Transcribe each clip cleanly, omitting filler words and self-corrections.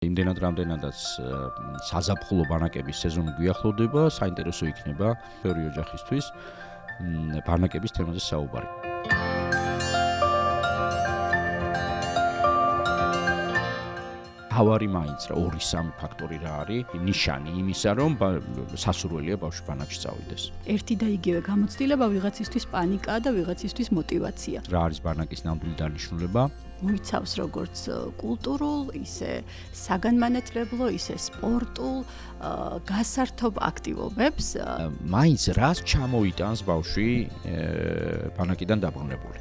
იმდენად რამდენადაც საზაფხულო ბანაკების სეზონი გვიახლოვდება, საინტერესო იქნება ბევრი ოჯახისთვის ბანაკების თემაზე საუბარი. თავარი მაინც რა 2-3 ფაქტორი რა არის ნიშანი იმისა, რომ სასურველია ბავშვი ბანაკში წავიდეს. ერთი და იგივე გამოცდილება ვიღაცისთვის პანიკაა და ვიღაცისთვის მოტივაცია. რა არის ბანაკის ნამდვილი დანიშნულება? მოიცავს როგორც კულტურულ, ისე საგანმანათლებლო, ისე სპორტულ, გასართობ აქტივობებს. მაინც რას ჩამოიტანს ბავშვი ბანაკიდან დაბრუნებული?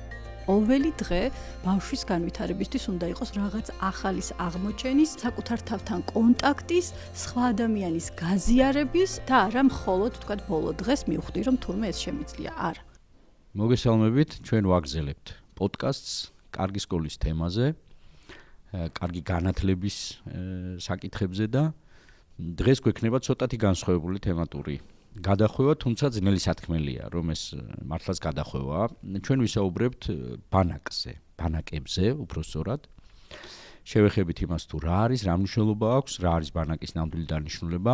ყოველი დღე ბავშვის განვითარებისთვის უნდა იყოს რაღაც ახალის აღმოჩენის, საკუთარ თავთან კონტაქტის, სხვა ადამიანის გაზიარების და არა მხოლოდ თქვათ ბოლო დღეს მივხვდი რომ თურმე ეს შემიძლია. არა. მოგესალმებით, ჩვენ ვაგრძელებთ პოდკასტს კარგი სკოლის თემაზე, კარგი განათლების საკითხებზე და დღეს გვექნება ცოტათი განსხვავებული თემატური გადახვევა, თუმცა ძნელი სათქმელია, რომ ეს მართლაც გადახვევაა. ჩვენ ვისაუბრებთ ბანაკზე, ბანაკებზე, უბრალოდ. შევეხებით იმას თუ რა არის, რა მნიშვნელობა აქვს, რა არის ბანაკის ნამდვილი დანიშნულება,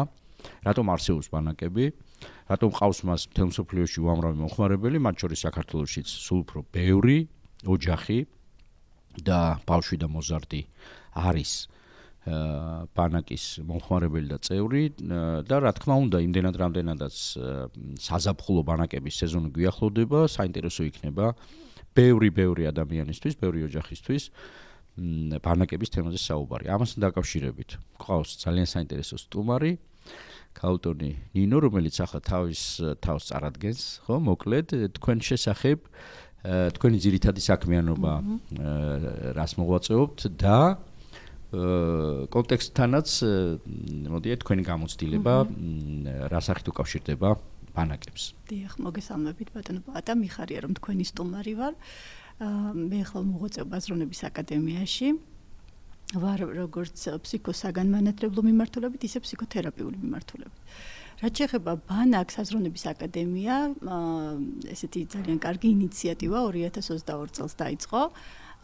რატომ არსებობს ბანაკები, რატომ ყავს მას მთელ მსოფლიოში უამრავი მომხმარებელი, მათ შორის საქართველოშიც სულ უფრო ბევრი ოჯახი და ბავშვი და მოზარდი არის ბანაკის მომხმარებელი და წევრი და რა თქმა უნდა იმდენად რამდენადაც საზაფხულო ბანაკების სეზონი გვიახლოვდება, საინტერესო იქნება ბევრი ადამიანისთვის, ბევრი ოჯახისთვის ბანაკების თემაზე საუბარი. ამასთან დაკავშირებით გვყავს ძალიან საინტერესო სტუმარი, ქაუტონი ნინო, რომელიც ახლა თავს წარადგენს, ხო, მოკლედ თქვენ შესახებ თქვენი ძირითადი საქმიანობა რას მოღვაწეობთ და კონტექსტთანაც მოდიეთ თქვენი გამოცდილება რა სახით უკავშირდება ბანაკებს. დიახ, მოგესალმებით ბატონო პატა, მიხარია რომ თქვენი სტუმარი ვარ. მე ახლა მოღვაწეობ აზროვნების აკადემიაში. ვარ როგორც ფსიქოსაგანმანათლებლო მიმართულებით, ისე ფსიქოთერაპიული მიმართულებით. რაც შეეხება ბანაკს, აზროვნების აკადემია, ესეთი ძალიან კარგი ინიციატივა 2022 წელს დაიწყო.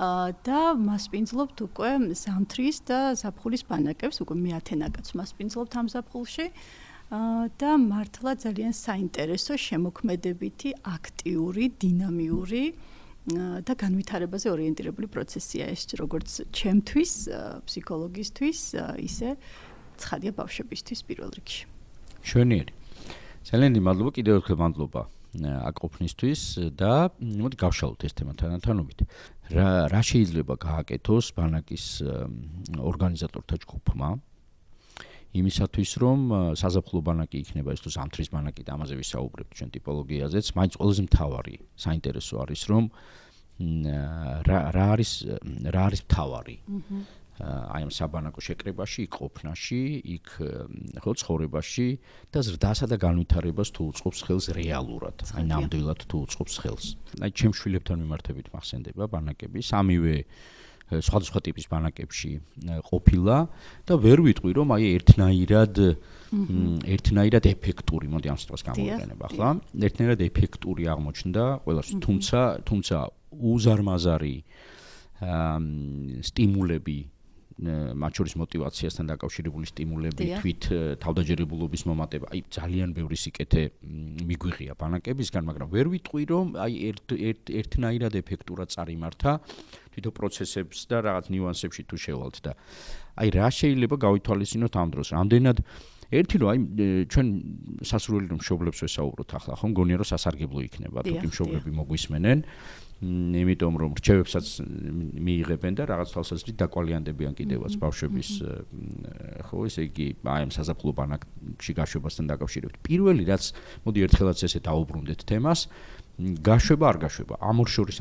და მასპინძლობთ უკვე ზამთრის და ზაფხულის ბანაკებს, უკვე მე-10 ნაკადს მასპინძლობთ ამ ზაფხულში და მართლა ძალიან საინტერესო, შემოქმედებითი, აქტიური, დინამიური და განვითარებაზე ორიენტირებული პროცესია ეს, როგორც ჩემთვის, ფსიქოლოგისთვის, ისე ცხადია ბავშვებისთვის პირველ რიგში. შვენიერი. ძალიან მადლობა, კიდევ ერთხელ მადლობა აკოფნისთვის და მოდი გავშალოთ ეს თემა თანათანობით. რა შეიძლება გააკეთოს ბანაკის ორგანიზატორთა ჯგუფმა იმისათვის, რომ საზაფხულო ბანაკი იქნება ეს თუ ზამთრის ბანაკი და ამაზე ვისაუბრებთ ჩვენ ტიპოლოგიაზეც, მაინც ყველაზე მთავარი საინტერესო არის, რომ რა არის მთავარი აი ამ საბანაკო შეკრებაში, იქ ყოფნაში, იქ ხო ცხოვრებაში და ზრდასა და განვითარებას თუ უწყობს ხელს რეალურად, აი ნამდვილად თუ უწყობს ხელს. აი ჩემ შვილებთან მიმართებით მახსენდება ბანაკები, სამივე სხვადასხვა ტიპის ბანაკებში ყოფილა და ვერ ვიტყვი რომ აი ერთნაირად ეფექტური, მოდი ამ სიტყვას გამოვიყენებ ახლა, ერთნაირად ეფექტური აღმოჩნდა ყველას, თუმცა უზარმაზარი სტიმულები მათ შორის მოტივაციასთან დაკავშირებული სტიმულები, თვით თავდაჯერებულობის მომატება, აი ძალიან ბევრი სიკეთე მიგვიღია ბანაკებისგან, მაგრამ ვერ ვიტყვი რომ აი ერთნაირად ეფექტურად წარიმართა თვითონ პროცესებს და რაღაც ნიუანსებში თუ შევალთ და აი რა შეიძლება გავითვალისწინოთ ამ დროს, რამდენად ერთი რომ აი ჩვენ სასურველი რომ მშობლებს ვესაუბროთ ახლა, ხო მგონია რომ სასარგებლო იქნება, თუკი მშობლები მოგვისმენენ. იმიტომ რომ რჩევებსაც მიიღებენ და რაღაც თვალსაზრისით დაკვალიანდებიან კიდევაც ბავშვების ხო ესე იგი აი ამ საზაფხულო ბანაკში გაშვებასთან დაკავშირებით. პირველი რაც მოდი ერთხელაც ესე დაუბრუნდეთ თემას, გაშვება არ გაშვება. ამ ორ შორის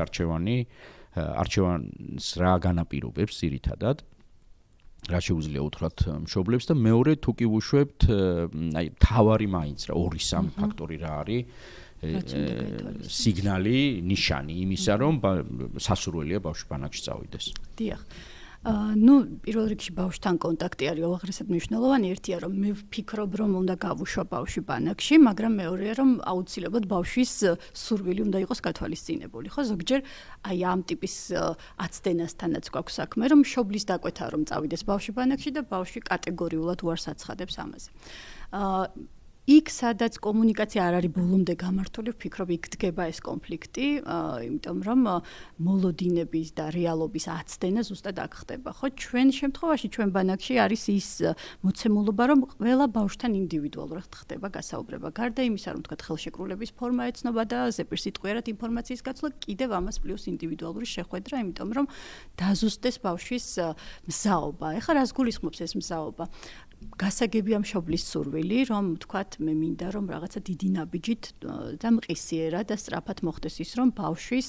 არჩევანს რა განაპირობებს ძირითადად, რა შეუძლია უთხრათ მშობლებს და მეორე თუ კი ვუშვებთ აი თავარი მაინც რა 2-3 ფაქტორი რა არის სიგნალი, ნიშანი იმისა, რომ სასურველია ბავშვი ბანაკში წავიდეს. დიახ. ნუ პირველ რიგში ბავშვთან კონტაქტი არის უაღრესად მნიშვნელოვანი. ერთია რომ მე ვფიქრობ რომ უნდა გავუშვა ბავშვი ბანაკში, მაგრამ მეორეა რომ აუცილებლად ბავშვის სურვილი უნდა იყოს გათვალისწინებული, ხო? ზოგჯერ აი ამ ტიპის აცდენასთანაც გვაქვს საქმე, რომ მშობლის დაკვეთა რომ წავიდეს ბავშვი ბანაკში და ბავშვი კატეგორიულად უარს აცხადებს ამაზე. იქ სადაც კომუნიკაცია არ არის ბოლომდე გამართული, ვფიქრობ იქ დგება ეს კონფლიქტი, იმიტომ რომ მოლოდინების და რეალობის აცდენა ზუსტად აქ ხდება, ხო? ჩვენ შემთხვევაში ჩვენ ბანაკში არის ის მოცემულობა, რომ ყველა ბავშვთან ინდივიდუალურად ხდება გასაუბრება. გარდა იმისა, რომ თქვა ხელშეკრულების ფორმა ეცნობა და ზეპირსიტყვიერად ინფორმაციის გაცვლა, კიდევ ამას პლუს ინდივიდუალური შეხვედრა, იმიტომ რომ დაზუსტდეს ბავშვის მზაობა. ეხლა რას გულისხმობს ეს მზაობა? გასაგებია მშობლის სურვილი, რომ თქვათ მე მინდა რომ რაღაცა დიდი ნაბიჯით და მყისიერად და სწრაფად მოხდეს ის, რომ ბავშვის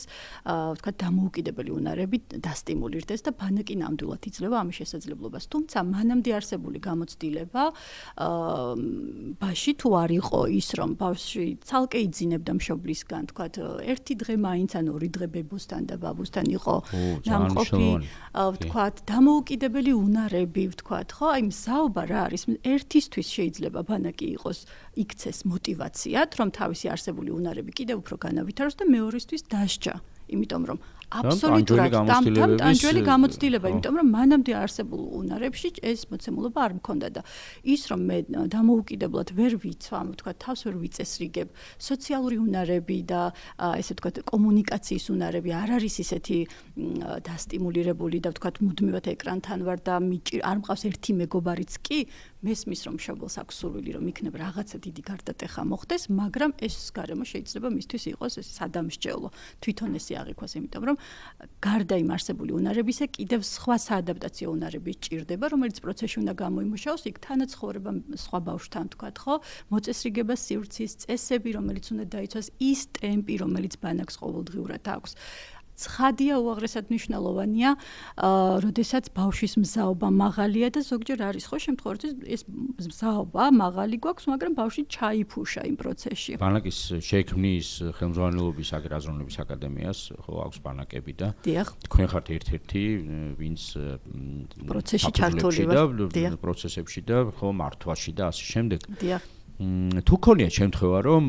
თქვათ დამოუკიდებელი უნარები დასტიმულირდეს და ბანაკი ნამდვილად იძლევა ამის შესაძლებლობას. თუმცა მანამდე არსებული გამოცდილება ბაში თუ არ იყო ის, რომ ბავშვი ცალკე იძინებდა მშობლისგან, თქვათ ერთი დღე მაინც ან ორი დღე ბებოსთან და ბაბუსთან იყო ნამყოფი, თქვათ დამოუკიდებელი უნარები, თქვათ, ხო? აი მზაობა რა არის? ერთისთვის შეიძლება ბანაკი იყოს იქცეს мотивაციად, რომ თავისი არსებული უნარები კიდევ უფრო განავითაროს და მეორისთვის დასჯა, იმიტომ რომ აბსოლუტურად დამტანჯველი გამოცდილება, იმიტომ რომ მანამდე არსებულ უნარებში ეს მოცემულობა არ მქონდა და ის რომ მე დამოუკიდებლად ვერ ვიცვამ, თქვა თავს ვერ ვიწესრიგებ, სოციალური უნარები და ესე ვთქვათ კომუნიკაციის უნარები არ არის ისეთი დასტიმულირებული და ვთქვათ მუდმივად ეკრანთან ვარ და არ მყავს ერთი მეგობარიც კი, მესმის რომ მშობელს აქვს სურვილი რომ იქნებ რაღაცა დიდი გარდატეხა მოხდეს, მაგრამ ეს გარემო შეიძლება მისთვის იყოს სადამსჯელო. თვითონ ესე აღიქواس, იმიტომ რომ გარდა იმ არსებული უნარებისა, კიდევ სხვა საადაპტაციო უნარები ჭირდება, რომელიც პროცესში უნდა გამოიმუშაოს, იქ თანაცხოვრება სხვა ბავშვთან, თქვათ, ხო? მოწესრიგება სივრცის წესები, რომელიც უნდა დაიცვას, ის ტემპი, რომელიც ბანაკს ყოველდღიურად აქვს. ცხადია უაღრესად მნიშვნელოვანია, როდესაც ბავშვის მზაობა მაღალია და ზოგჯერ არის ხო შემთხვევაში ეს მზაობა მაღალი გვაქვს, მაგრამ ბავშვი ჩაიფუშა იმ პროცესში. ბანაკის შექმნის ხელმძღვანელობის აზროვნების აკადემიას ხო აქვს ბანაკები და თქვენ ხართ ერთ-ერთი, ვინც პროცესში ჩართული ვარ. პროცესებში და ხო მართვაში და ასე შემდეგ. თუ ქონია შემთხვევა რომ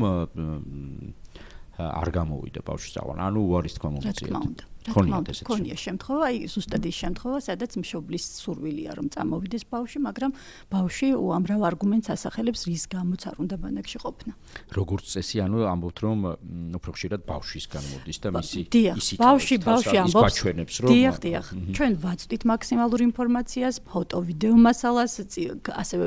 არ გამოვიდა ბავშვი სწავლა, ანუ უარის თქმა მომწიეთ. ქონია შემთხვევა, აი ზუსტად ის შემთხვევა, სადაც მშობლის სურვილია რომ წამოვიდეს ბავშვი, მაგრამ ბავშვი უამრავ არგუმენტს ასახელებს, რის გამოც არ უნდა ბანაკში ყოფნა. როგორც წესი, ანუ ამბობთ რომ უფრო ხშირად ბავშვისგან მოდის და მისი ბავშვი ამბობს, რომ დიახ, ჩვენ ვაწვდით მაქსიმალურ ინფორმაციას, ფოტო, ვიდეო მასალას, ასევე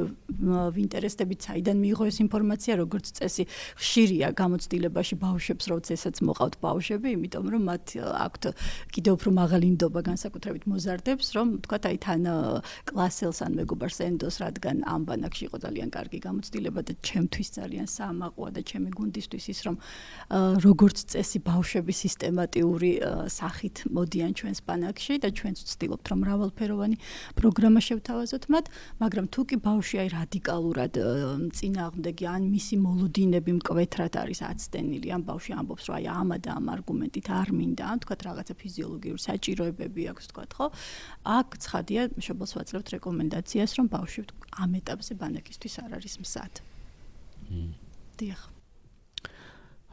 ვინტერესდებით საიდან მიიღო ეს ინფორმაცია, როგორც წესი, ხშირია გამოცდილებაში ბავშვებს, როცა ესაც მოყავთ ბავშვები, იმიტომ რომ მათ აქვთ კიდევ უფრო მაღალი ნდობა განსაკუთრებით მოზარდებს, რომ თქვათ აი თან კლასელს ან მეგობარს ენდოს, რადგან ამ ბანაკში იყო ძალიან კარგი გამოცდილება და ჩემთვის ძალიან საამაყოა და ჩემი გუნდისთვის ის, რომ როგორც წესი ბავშვები სისტემატიური სახით მოდიან ჩვენს ბანაკში და ჩვენც ვცდილობთ რომ მრავალფეროვანი პროგრამა შევთავაზოთ მათ, მაგრამ თუ კი ბავშვი აი რადიკალურად წინააღმდეგი ან მისი მოლოდინები მკვეთრად არის აცდენილი, ან ბავშვი ამბობს, რომ აი ამა და ამ არგუმენტით არ მინდა, ან თქვათ რაღაცა ფიზიოლოგიური საჭიროებები აქვს, თქვათ, ხო? აქ ცხადია, მშობელს ვაძლევთ რეკომენდაციას, რომ ბავშვი ამ ეტაპზე ბანაკისთვის არ არის მსად. დიახ.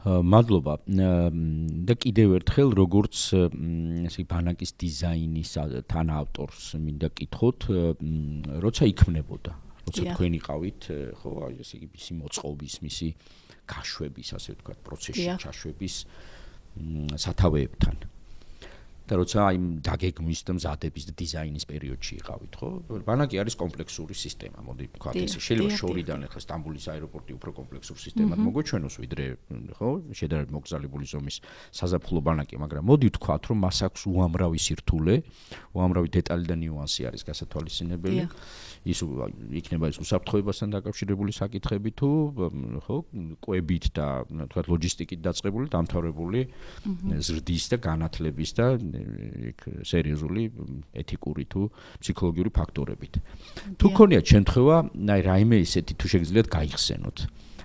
მადლობა. და კიდევ ერთხელ, როგორც ესე ბანაკის დიზაინის თანაავტორს მინდა კითხოთ, როცა იქმნებოდა, როცა თქვენ იყავით, ხო, ესე იგი მისი მოწყობის, მისი გაშვების, ასე ვთქვათ, პროცესში ჩაშვების სათავეებთან. და როცა აი დაგეგმვის და მზადების და დიზაინის პერიოდში იყავით, ხო? ბანაკი არის კომპლექსური სისტემა, მოდი ვთქვათ ესე. შეიძლება შორიდან ახლა სტამბოლის აეროპორტი უფრო კომპლექსურ სისტემად მოგოჩვენოს, ვიდრე ხო, შედარებით მოგზაურებული ზომის საზაფხულო ბანაკი, მაგრამ მოდი ვთქვათ, რომ მას აქვს უამრავი სირთულე, უამრავი დეტალი და ნიუანსი არის გასათვალისწინებელი. ის იქნება ის უსაფრთხოებასთან დაკავშირებული საკითხები თუ ხო, კვებით და ვთქვათ ლოჯისტიკით დაწყებული, დამთავრებული ზრდის და განათლების და სერიოზული ეთიკური თუ ფსიქოლოგიური ფაქტორებით. თუ ქონიათ შემთხვევა, აი რაიმე ისეთი თუ შეგიძლიათ გაიხსენოთ.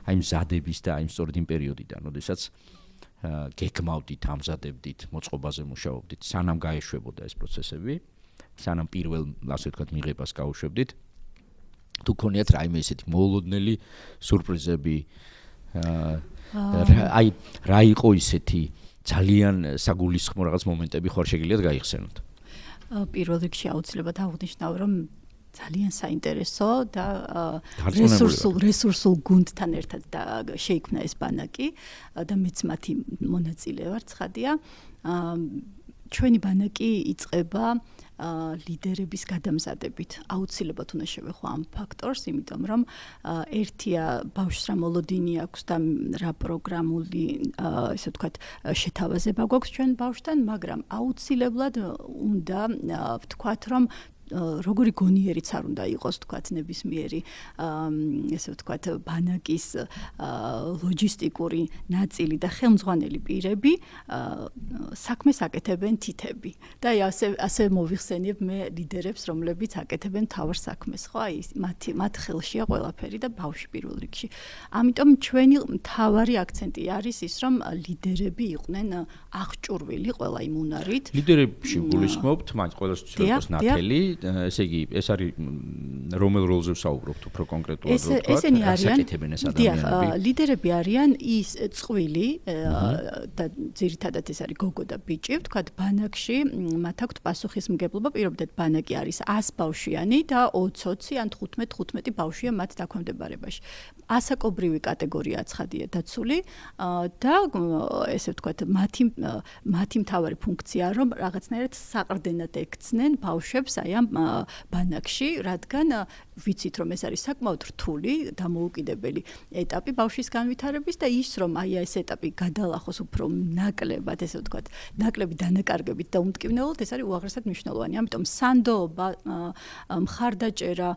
აი მზადების და აი სწორედ იმ პერიოდიდან, როდესაც გეკმავდით, ამზადებდით, მოწყობაზე მუშაობდით, სანამ გაეშვებოდა ეს პროცესები სანამ პირველ, ასე ვთქვათ, მიღებას გაუშვებდით. თუ გქონიათ რაიმე ესეთი მოულოდნელი სურპრიზები, აი რა იყო ისეთი ძალიან საგულისხმო რაღაც მომენტები ხარ შეგიძლიათ გაიხსენოთ? პირველ რიგში აუცილებლად აღვნიშნავ, რომ ძალიან საინტერესო და რესურსულ გუნდთან ერთად შეიქმნა ეს ბანაკი და მეც მათი მონაწილე ვარ, ცხადია. ჩვენი ბანაკი იწყება ლიდერების გადამზადებით. აუცილებლად უნდა შევეხო ამ ფაქტორს, იმიტომ რომ ერთია ბავშვს რა მოლოდინი აქვს და რა პროგრამული, ესე ვთქვათ, შეთავაზება გვაქვს ჩვენ ბავშვთან, მაგრამ აუცილებლად უნდა ვთქვათ, რომ როგორი გონიერიც არ უნდა იყოს, თქვათ, ნებისმიერი, ესე ვთქვათ, ბანაკის ლოჯისტიკური ნაწილი და ხელმძღვანელი პირები საქმეს აკეთებენ თითები. და ასე მოვიხსენებ მე ლიდერებს, რომლებიც აკეთებენ თავარ საქმეს, ხო? აი, მათ ხელშია ყველაფერი და ბავშვი პირველ რიგში. ამიტომ ჩვენი მთავარი აქცენტი არის ის, რომ ლიდერები იყვნენ აღჭურვილი ყველა იმ უნარით. ლიდერებში გულისხმობთ, მაინც ყველასთვის იყოს ნათელი. ესე იგი, ეს არის რომელ როლზე ვსაუბრობთ უფრო კონკრეტულად, რო თქვა, ესენი არიან საკეთებენ ეს ადამიანები. ლიდერები არიან ის წყვილი და ძირითადად ეს არის გოგო და ბიჭი, ვთქვათ, ბანაკში მათ აქვთ პასუხისმგებლობა, პირობითად ბანაკი არის 100 ბავშვიანი და 20 ან 15 ბავშვია მათ დაქვემდებარებაში. ასაკობრივი კატეგორია ცხადია დაცული და ესე ვთქვათ, მათი მთავარი ფუნქციაა, რომ რაღაცნაირად საყრდენად ექცნენ ბავშვებს აი ამ ბანაკში, რადგან ვიცით, რომ ეს არის საკმაოდ რთული, დამოუკიდებელი ეტაპი ბავშვის განვითარების და ის, რომ აი ეს ეტაპი გადალახოს უფრო ნაკლებად, ესე ვთქვათ, ნაკლები დანაკარგებით და უმტკივნეულად, ეს არის უაღრესად მნიშვნელოვანი. ამიტომ სანდოობა, მხარდაჭერა,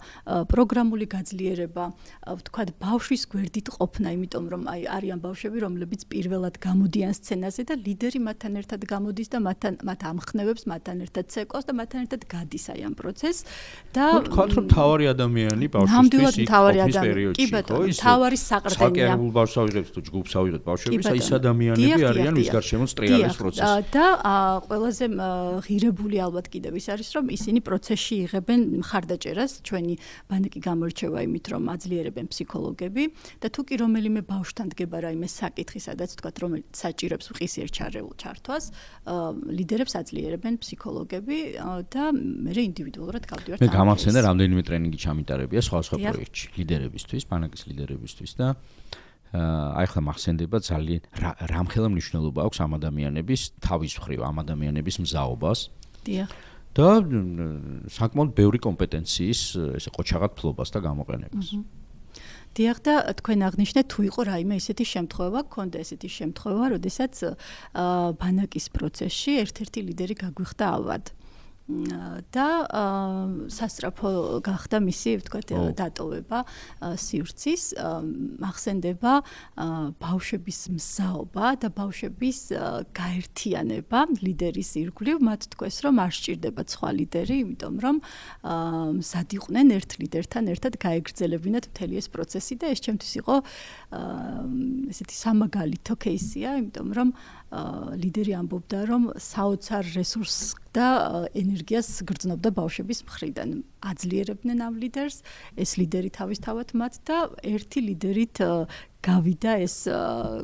პროგრამული გაძლიერება, ვთქვათ, ბავშვის გვერდით ყოფნა, იმიტომ რომ აი არიან ბავშვები, რომლებიც პირველად გამოდიან სცენაზე და ლიდერი მათთან ერთად გამოდის და მათ ამხნევებს, მათთან ერთად ცეკვავს და მათთან ერთად გადის აი ამ პროცესს და თქვათ, რომ თავარი ადამიანი ბავშვისთვის იქ ყოფნის პერიოდში, კი ბატონო, თავარი საყრდენია. საკერებულ ბავშვს ავიღებთ თუ ჯგუფს ავიღებთ ბავშვების, აი ეს ადამიანები არიან ვის გარშემო ტრიალის პროცესი. და ყველაზე ღირებული ალბათ კიდევ ის არის, რომ ისინი პროცესში იღებენ მხარდაჭერას, ჩვენი ბანაკი გამორჩევა იმით, რომ აძლიერებენ ფსიქოლოგები და თუ კი რომელიმე ბავშვთან დგება რაიმე საკითხი, სადაც თქვათ, რომელიც საჭიროებს მყისიერ ჩართვას, ლიდერებს აძლიერებენ ფსიქოლოგები და მე ინდივიდუალურად გავდივართ. მე გამახსენდა რამდენიმე ტრენინგი ჩამიტარებია სხვა პროექტში ლიდერებისთვის, ბანაკის ლიდერებისთვის და აი ხლა მახსენდება ძალიან რამხელა მნიშვნელობა აქვს ამ ადამიანების თავის მხრივ ამ ადამიანების მზაობას. დიახ. და საკმაოდ ბევრი კომპეტენციის ესე ყოჩაღად ფლობას და გამოყენებას. დიახ და თქვენ აღნიშნეთ თუ იყო რაიმე ესეთი შემთხვევა, გქონდა ესეთი შემთხვევა, როდესაც ბანაკის პროცესში ერთ-ერთი ლიდერი გაგვიხდა ავად. და სასწრაფო გახდა მისი, ვთქვათ, დატოვება სივრცის, მახსენდება ბავშვების მსაობა და ბავშვების გაერთიანება ლიდერის ირგვლივ, მათ თქვეს, რომ არ სჭირდებათ სხვა ლიდერი, იმიტომ რომ მზად იყვნენ ერთ ლიდერთან ერთად გაეგრძელებინათ მთელი ეს პროცესი და ეს ჩემთვის იყო ესეთი სამაგალითო кейსია, იმიტომ რომ ლიდერი ამბობდა, რომ საოცარ რესურსს და ენერგიას გრძნობდა ბავშვების მხრიდან. აძლიერებდნენ ამ ლიდერს, ეს ლიდერი თავისთავად მათ და ერთი ლიდერით გავიდა ეს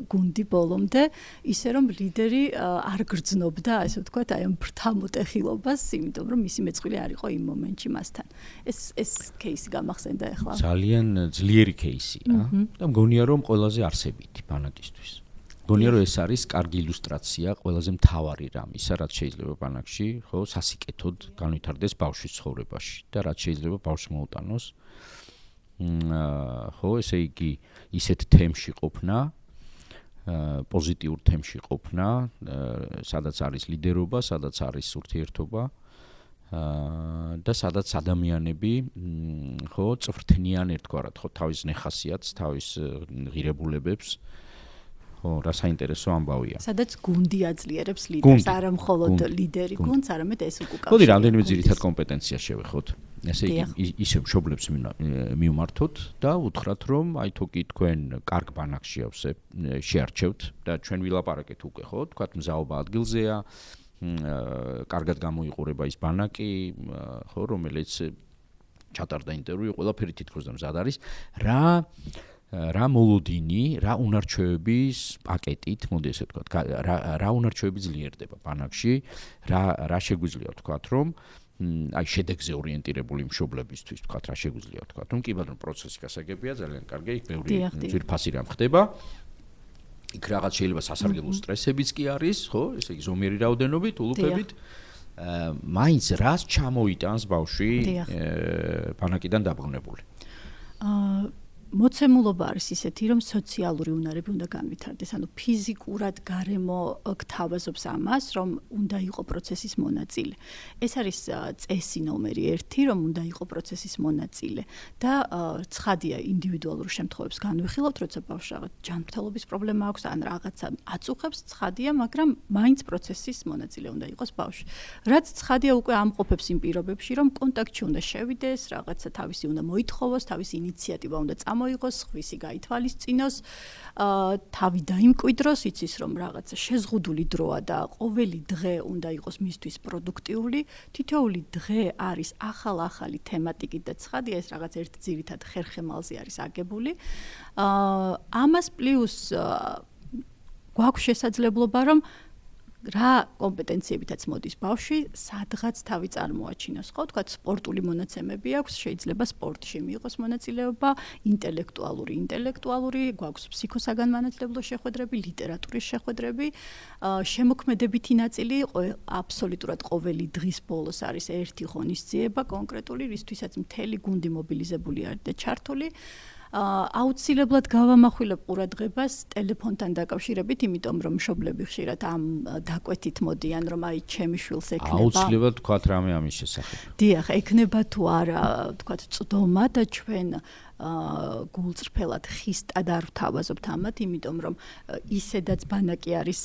გუნდი ბოლომდე, ისე რომ ლიდერი არ გრძნობდა, ასე ვთქვათ, აი ამ ბრთამოტეხილობას, იმიტომ რომ მისი მეწყვილე არ იყო იმ მომენტში მასთან. ეს кейსი გამახსენდა ახლა. ძალიან ძლიერი кейსია და მგონია რომ ყველაზე არსებითი ბანაკისთვის. მგონია რომ ეს არის კარგი ილუსტრაცია ყველაზე მთავარი რამისა, რაც შეიძლება ბანაკში, ხო, სასიკეთოდ განვითარდეს ბავშვის ცხოვრებაში და რაც შეიძლება ბავშვს მოუტანოს. ხო, ესე იგი ისეთ თემში ყოფნა, პოზიტიურ თემში ყოფნა, სადაც არის ლიდერობა, სადაც არის ურთიერთობა და სადაც ადამიანები, ხო, წვრთნიან ერთგვარად, ხო, თავის ნეხასიათს, თავის ღირებულებებს. ხო, რა საინტერესო ამბავია. სადაც გუნდი აძლიერებს ლიდერს, არა მხოლოდ ლიდერი გუნდს, არამედ ეს უკავშირდება. მოდი რამდენიმე ძირითად კომპეტენციას შევეხოთ. ესე იგი, ისე მშობლებს მივმართოთ და უთხრათ, რომ აი თუ კი თქვენ კარგ ბანაკში შეარჩევთ და ჩვენ ვილაპარაკეთ უკვე, ხო, თქვათ მზაობა ადგილზეა, კარგად გამოიყურება ის ბანაკი, ხო, რომელიც ჩატარდა ინტერვიუ, ყველაფერი თითქოს და მზად არის. რა მოლოდინი, რა უნარჩვევების პაკეტით, მოდი ესე ვთქვათ, რა უნარჩვევები ძლიერდება ბანაკში, რა შეგვიძლია ვთქვათ, რომ აი შედეგზე ორიენტირებული მშობლებისთვის ვთქვათ, რა შეგვიძლია ვთქვათ, რომ კი ბატონო პროცესი გასაგებია, ძალიან კარგი, იქ ბევრი ძვირფასი რამ ხდება. იქ რაღაც შეიძლება სასარგებლო სტრესებიც კი არის, ხო? ესე იგი ზომიერი რაოდენობით, ულუფებით. მაინც რას ჩამოიტანს ბავშვი ბანაკიდან დაბრუნებული? მოცემულობა არის ისეთი, რომ სოციალური უნარები უნდა განვითარდეს, ანუ ფიზიკურად გარემო გთავაზობს ამას, რომ უნდა იყო პროცესის მონაწილე. ეს არის წესი ნომერი 1, რომ უნდა იყო პროცესის მონაწილე და ცხადია ინდივიდუალურ შემთხვევებს განვიხილავთ, როცა ბავშვს რაღაც ჯანმრთელობის პრობლემა აქვს ან რაღაცა აწუხებს, ცხადია, მაგრამ მაინც პროცესის მონაწილე უნდა იყოს ბავშვი. რაც ცხადია უკვე ამყოფებს იმ პირობებში, რომ კონტაქტში უნდა შევიდეს, რაღაცა თავისი უნდა მოითხოვოს, თავისი ინიციატივა უნდა მოიღოს, ხვისი გაითვალისწინოს, თავი დაიმკვიდროს, იცის რომ რაღაცა შეზღუდული დროა და ყოველი დღე უნდა იყოს მისთვის პროდუქტიული. თითოეული დღე არის ახალი თემატიკით და ცხადია ეს რაღაც ერთ ძირითად ხერხემალზე არის აგებული. ამას პლუს გვაქვს შესაძლებლობა რომ რა კომპეტენციებითაც მოდის ბავშვი, სადღაც თავი წარმოაჩინოს, ხო, თქვათ სპორტული მონაცემები აქვს, შეიძლება სპორტში მიიღოს მონაწილეობა, ინტელექტუალური, გვაქვს ფსიქოსაგანმანათლებლო შეხვედრები, ლიტერატურის შეხვედრები, შემოქმედებითი ნაწილი, აბსოლუტურად ყოველი დღის ბოლოს არის ერთი ღონისძიება კონკრეტული, რისთვისაც მთელი გუნდი მობილიზებული არის და ჩართული. აუცილებლად გავამახვილებ ყურადღებას ტელეფონთან დაკავშირებით, იმიტომ რომ მშობლები ხშირად ამ დაკვეთით მოდიან, რომ აი ჩემი შვილს ექნება. აუცილებლად თქვათ რამე ამის შესახებ. დიახ, ექნება თუ არა, თქვათ წდომა და ჩვენ გულწრფელად ხისტად არ ვთავაზობთ ამათ, იმიტომ რომ ისედაც ბანაკი არის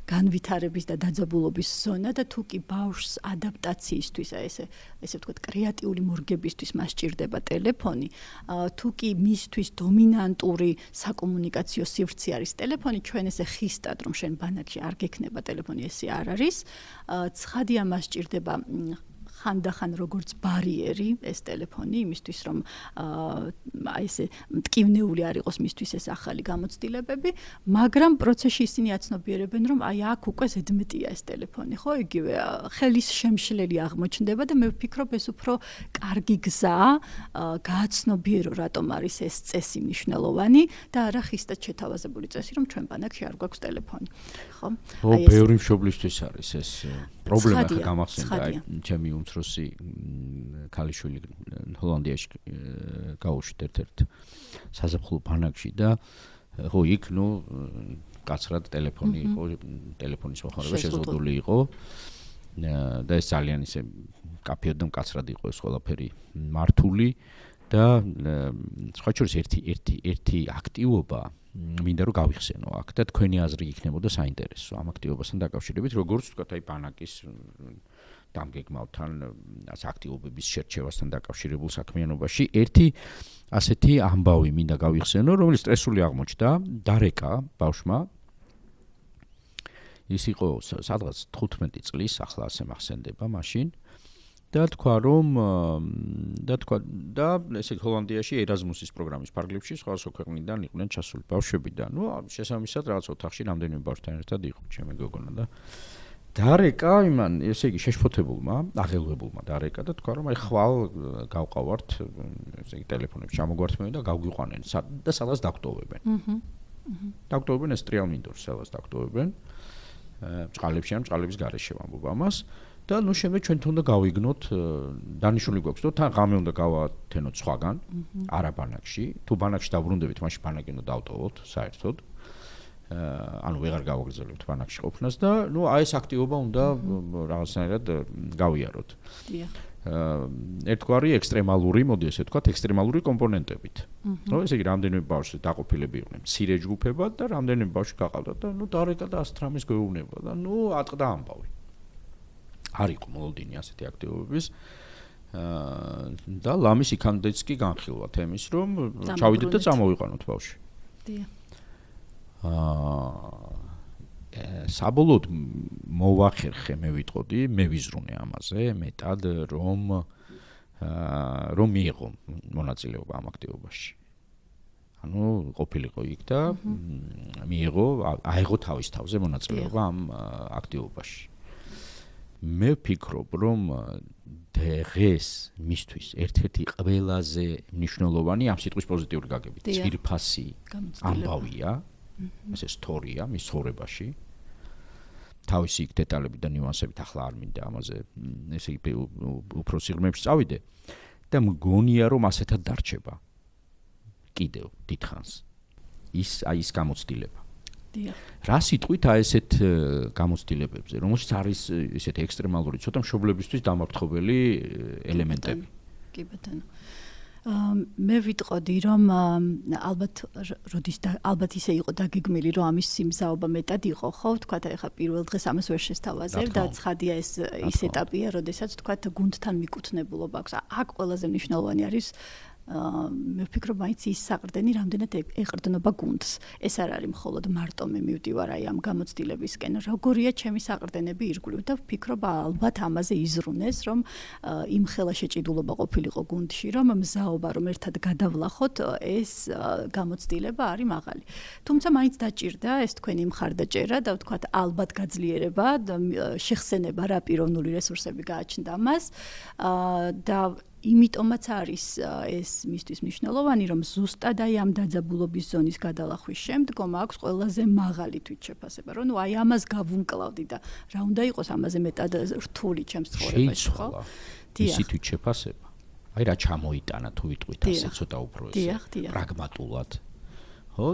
განვითარების და დაძაბულობის ზონა და თუ კი ბავშვს ადაპტაციისთვის, ესე ვთქვათ, კრეატიული მორგებისთვის მას სჭირდება ტელეფონი, თუ კი მისთვის დომინანტური საკომუნიკაციო სივრცე არის ტელეფონი, ჩვენ ესე ხისტად რომ შენ ბანაკში არ გექნება ტელეფონი, ესე არ არის. ცხადია მას სჭირდება ხანდახან როგორც ბარიერი ეს ტელეფონი იმისთვის რომ აი ესე მტკივნეული არ იყოს მისთვის ეს ახალი გამოცდილებები, მაგრამ პროცესში ისინი აცნობიერებენ რომ აი აქ უკვე ზედმეტია ეს ტელეფონი, ხო, იგივე ხელის შემშლელი აღმოჩნდება და მე ვფიქრობ ეს უფრო კარგი გზაა გააცნობიერო რატომ არის ეს წესი მნიშვნელოვანი და არა ხისტად შეთავაზებული წესი რომ ჩვენ ბანაკში არ გვაქვს ტელეფონი, ხო? აი ეს ბევრი მშობლისთვის არის ეს პრობლემა ხა გამახსენდა აი ჩემი უმცროსი ქალიშვილი ჰოლანდიაში გაუშვით ერთ-ერთ საზაფხულო ბანაკში და ხო იქ ნუ კაცრად ტელეფონი იყო, ტელეფონის მოხმარება შეზღუდული იყო და ეს ძალიან ისე კაფეოდ და მკაცრად იყო ეს ყველაფერი მართული და სხვა შორის ერთი აქტივობა მინდა რომ გავიხსენო აქ და თქვენი აზრი იქნებოდა საინტერესო ამ აქტივობასთან დაკავშირებით, როგორც ვთქვათ, აი ბანაკის დამგეგმავთან აქტივობების შერჩევასთან დაკავშირებულ საქმიანობაში. ერთი ასეთი ამბავი მინდა გავიხსენო, რომელიც სტრესული აღმოჩნდა, დარეკა ბავშვმა. ის იყო სადღაც 15 წლის, ახლა ასე მახსენდება მაშინ. და თქვა რომ და ესე ჰოლანდიაში ერაზმუსის პროგრამის ფარგლებში სხვადასხვა ქვეყნიდან იყვნენ ჩასული ბავშვები და ნუ შესაბამისად რაღაც ოთახში რამდენიმე ბავშვთან ერთად იყო ჩემი გოგონა და დარეკა იმან ესე იგი შეშფოთებულმა, აღელვებულმა დარეკა და თქვა რომ აი ხვალ გავყავართ ესე იგი ტელეფონებში ჩამოგვართმევენ და გავგვიყვანენ და სადღაც დაგტოვებენ. დაგტოვებენ ეს ტრიალ მინდორს სადღაც დაგტოვებენ. ჭყალებში ან ჭყალების გარეშე ვამბობ ამას. და ნუ შემდეგ ჩვენ თუნდა გავიგნოთ დანიშნული გვაქვს და თან ღამე უნდა გავათენოთ სხვაგან არა ბანაკში თუ ბანაკში დაბრუნდებით მაშინ ბანაკი უნდა დავტოვოთ საერთოდ ანუ ვეღარ გავაგრძელებთ ბანაკში ყოფნას და ნუ აი ეს აქტივობა უნდა რაღაცნაირად გავიაროთ ერთგვარი ექსტრემალური მოდი ესე ვთქვათ ექსტრემალური კომპონენტებით ნუ ესე იგი რამდენიმე ბავშვი დაყოფილები იყვნენ მცირე ჯგუფებად და რამდენიმე ბავშვი გაყავდა და ნუ დარეკა და 100 რამის გვეუბნება და ნუ ატყდა ამბავი არ იყო მოლოდინი ასეთი აქტივობების და ლამის იქამდეც კი განხილვა თემის რომ ჩავიდეთ და წამოვიყვანოთ ბავშვი. საბოლოოდ მოვახერხე, მე ვიტყოდი, მე ვიზრუნე ამაზე, მეტად რომ მიიღო მონაწილეობა ამ აქტივობაში. ანუ ყოფილიყო იქ და მიიღო, აიღო თავის თავზე მონაწილეობა ამ აქტივობაში. მე ვფიქრობ, რომ დღეს მისთვის ერთ-ერთი ყველაზე მნიშვნელოვანი ამ სიტყვის პოზიტიური გაგებით, ძვირფასი ამბავია, ესე სტორია მის ცხოვრებაში. თავისი იქ დეტალები და ნიუანსებით ახლა არ მინდა ამაზე, ესე იგი უფრო სიღრმეებში წავიდე და მგონია, რომ ასეთად დარჩება. კიდევ დიდხანს. ის გამოცდილება. რა სიტყვით ესეთ გამოცდილებებზე, რომელშიც არის ესეთი ექსტრემალური, ცოტა მშობლებისთვის დამარცხებელი ელემენტები. კი ბატონო. მე ვიტყოდი, რომ ალბათ ისე იყო დაგეგმილი, რომ ამის სიმზაობა მეტად იყო, ხო? ვთქვათ, ეხლა პირველ დღეს ამას ვერ შესთავაზებ და ცხადია ეს ეტაპია, როდესაც ვთქვათ გუნდთან მიკუთვნებულობა აქვს. აქ ყველაზე მნიშვნელოვანი არის მე ვფიქრობ, მაინც ის საყრდენი, რამდენად ეყრდნობა გუნდს. ეს არ არის მხოლოდ მარტო მე მივდივარ აი ამ გამოცდილებისკენ. როგორია ჩემი საყრდენები ირგვლივ და ვფიქრობ, ალბათ ამაზე იზრუნეს, რომ იმ ხელა შეჭიდულობა ყოფილიყო გუნდში, რომ მზაობა, რომ ერთად გადავლახოთ, ეს გამოცდილება არის მაღალი. თუმცა მაინც დაჭირდა ეს თქვენი მხარდაჭერა და ვთქვათ, ალბათ გაძლიერება და შეხსენება რა პიროვნული რესურსები გააჩნდა მას და იმიტომაც არის ეს მისთვის მნიშვნელოვანი, რომ ზუსტად აი ამ დაძაბულობის ზონის გადალახვის შემდგომ აქვს ყველაზე მაღალი თვითშეფასება, რომ ნუ აი ამას გავუმკლავდი და რა უნდა იყოს ამაზე მეტად რთული ჩემს ცხოვრებაში, ხო? ისი თვითშეფასება. აი რა ჩამოიტანა თუ ვიტყვით ასე ცოტა უფრო ესე პრაგმატულად. ხო?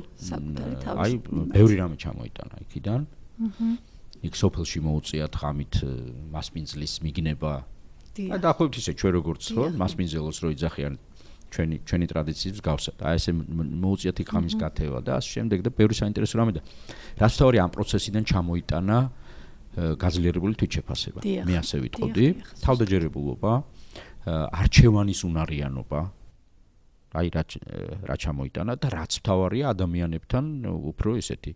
აი ბევრი რამე ჩამოიტანა იქიდან. იქ სოფელში მოუწიათ ღამით მასპინძლის მიგნება და დაახლოებით ისე ჩვენ როგორც ხო მასპინძელოს რო იძახიან ჩვენი ტრადიციებს გავსად. აი ესე მოუწიათ იქ ღამის გათევა და ასე შემდეგ და ბევრი საინტერესო რამე და რაც თავი ამ პროცესიდან ჩამოიტანა გაძლიერებული თვითშეფასება. მე ასე ვიტყოდი, თავდაჯერებულობა, არჩევანის უნარიანობა. აი რა ჩამოიტანა და რაც თავარია ადამიანებთან უფრო ესეთი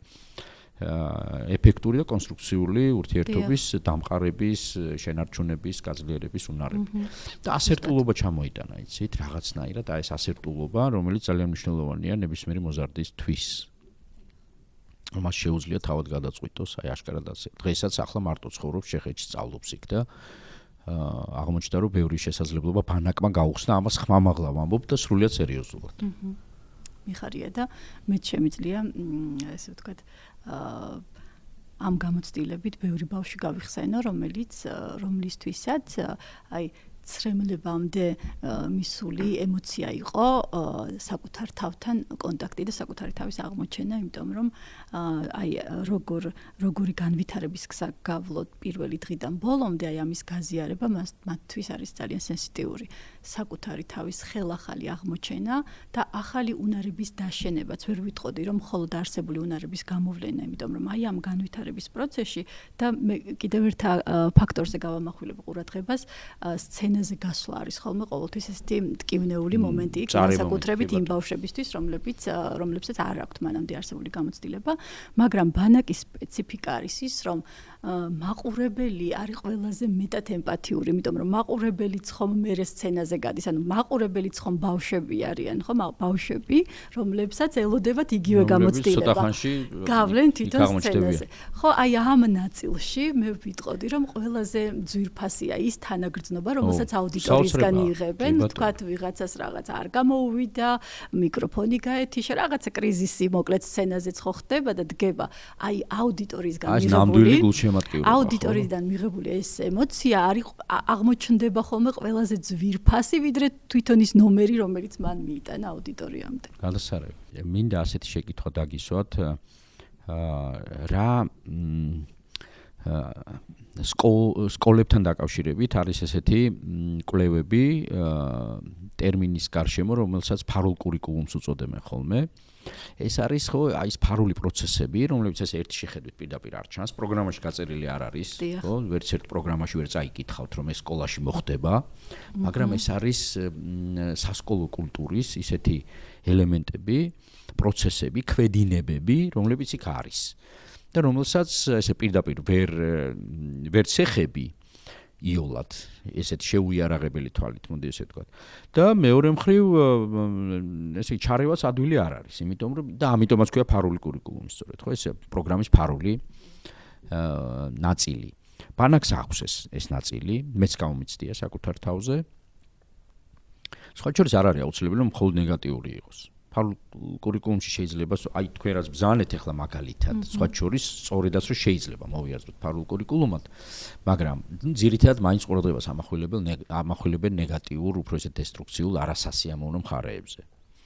ეფექტური და კონსტრუქციული ურთიერთობის დამყარების, შენარჩუნების, გაძლიერების უნარები. და ასერტულობა ჩამოიტანა, იცით, რაღაცნაირად, აი ეს ასერტულობა, რომელიც ძალიან მნიშვნელოვანია ნებისმიერი მოზარდისთვის. მას შეუძლია თავად გადაწყვიტოს, აი აშკარად ასე. დღესაც ახლა მარტო ცხოვრობს ჩეხეთში, სწავლობს იქ და აღმოჩნდა, რომ ბევრი შესაძლებლობა ბანაკმა გაუხსნა, ამას ხმამაღლა ვამბობ და სრულიად სერიოზულად. მიხარია და მეც შემიძლია ესე ვთქვათ ამ გამოცდილებით ბევრი ბავშვი გავიხსენო, რომლისთვისაც აი ცრემლებამდე მისული ემოცია იყო საკუთარ თავთან კონტაქტი და საკუთარი თავის აღმოჩენა, იმიტომ რომ აი როგორი განვითარების გზა გავლოთ პირველი დღიდან ბოლომდე, აი ამის გაზიარება მათთვის არის ძალიან სენსიტიური. საკუთარი თავის ხელახალი აღმოჩენა და ახალი უნარების დაშენებაც. ვერ ვიტყოდი, რომ მხოლოდ არსებული უნარების გამოვლენა, იმიტომ რომ აი ამ განვითარების პროცესში და მე კიდევ ერთ ფაქტორზე გავამახვილებ ყურადღებას, სცენაზე გასვლა არის ხოლმე ყოველთვის ესეთი მტკივნეული მომენტი, განსაკუთრებით იმ ბავშვებისთვის, რომლებსაც არ აქვთ მანამდე არსებული გამოცდილება, მაგრამ ბანაკის სპეციფიკა არის ის, რომ მაყურებელი არის ყველაზე მეტად ემპათიური, იმიტომ რომ მაყურებელიც ხომ მერე სცენაზე გადის, ანუ მაყურებელიც ხომ ბავშვები არიან, ხო, ბავშვები, რომლებსაც ელოდებათ იგივე გამოცდილება. გავლენ თვითონ სცენაზე. ხო, აი ამ ნაწილში მე ვიტყოდი, რომ ყველაზე ძვირფასია ის თანაგრძნობა, რომელსაც აუდიტორიისგან იღებენ, თქვათ ვიღაცას რაღაც არ გამოუვიდა, მიკროფონი გაეთიშა, რაღაცა კრიზისი, მოკლედ სცენაზეც ხო ხდება და დგება. აი აუდიტორიისგან აუდიტორიიდან მიღებული ეს ემოცია არის აღმოჩნდება ხოლმე ყველაზე ძვირფასი, ვიდრე თვითონ ის ნომერი, რომელიც მან მიიტანა აუდიტორიამდე. გადასარევი. მინდა ასეთი შეკითხვა დაგისვათ, რა სკოლებთან დაკავშირებით არის ესეთი კვლევები ტერმინის გარშემო, რომელსაც ფარულ კურიკულუმს უწოდებენ ხოლმე. ეს არის ხო აი ეს ფარული პროცესები, რომლებიც ეს ერთი შეხედვით პირდაპირ არ ჩანს, პროგრამაში გაწერილი არ არის, ხო, ვერც ერთ პროგრამაში ვერ წაიკითხავთ, რომ ეს სკოლაში მოხდება, მაგრამ ეს არის სასკოლო კულტურის ისეთი ელემენტები, პროცესები, ქვედინებები, რომლებიც იქ არის. და რომელსაც ესე პირდაპირ ვერ ცეხები იოლად ესეთ შეუიარაღებელი თვალით მოდი ესე ვთქვათ და მეორე მხრივ ესე ჩარევაც ადვილი არ არის იმიტომ რომ და ამიტომაც ქვია ფარული კურიკულუმი სწორედ ხო ესე პროგრამის ფარული ნაწილი ბანაკს აქვს ეს ნაწილი მეც გამომიცდია საკუთარ თავზე სხვა შორის არ არის აუცილებელი რომ მხოლოდ ნეგატიური იყოს ფარულ კურიკულუმში შეიძლება აი თქვენ რაც ბრძანეთ ახლა მაგალითად სხვა შორის სწორედაც რომ შეიძლება მოვიაზროთ ფარულ კურიკულუმად მაგრამ ძირითადად მაინც ყურადღებას ამახვილებენ ნეგატიურ უფრო ისე დესტრუქციულ არასასიამოვნო მხარეებზე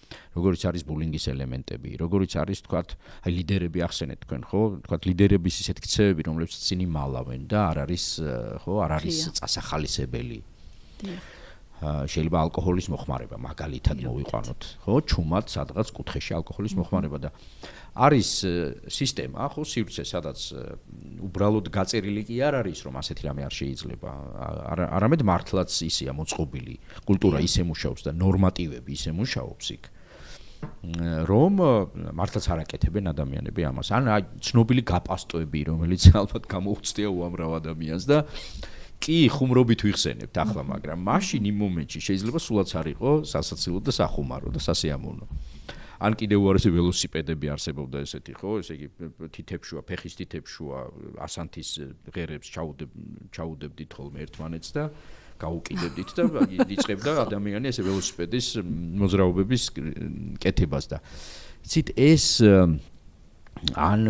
როგორიც არის ბულინგის ელემენტები როგორიც არის თქვათ აი ლიდერები ახსენეთ თქვენ ხო თქვათ ლიდერების ისეთი ქცევები რომლებიც წინ იმალავენ და არ არის წასახალისებელი შეიძლება ალკოჰოლის მოხმარება მაგალითად მოვიყვანოთ ხო ჩუმად სადღაც კუთხეში ალკოჰოლის მოხმარება და არის სისტემა ხო სივრცე სადაც უბრალოდ გაწერილი კი არ არის რომ ასეთი რამე არ შეიძლება არამედ მართლაც ისეა მოწყობილი კულტურა ისე მუშაობს და ნორმატივები ისე მუშაობს იქ რომ მართლაც არ აკეთებენ ადამიანები ამას ან ცნობილი გაპასტოები რომელიც ალბათ გამოუცდია უამრავ ადამიანს და კი ხუმრობით ვიხსენებთ ახლა მაგრამ მაშინ იმ მომენტში შეიძლება სულაც არ იყო სასაცილო და სახუმარო და სასიამოვნო ან კიდევ უარესი ველოსიპედები არსებობდა ესეთი ხო ესე იგი თითებშუა ფეხის თითებშუა ასანთის ღერებს ჩაუდებდით ხოლმე ერთმანეთს და გაუკიდებდით და იწყებდა ადამიანი ესე ველოსიპედის მოძრაობების კეთებას და იცით ეს ან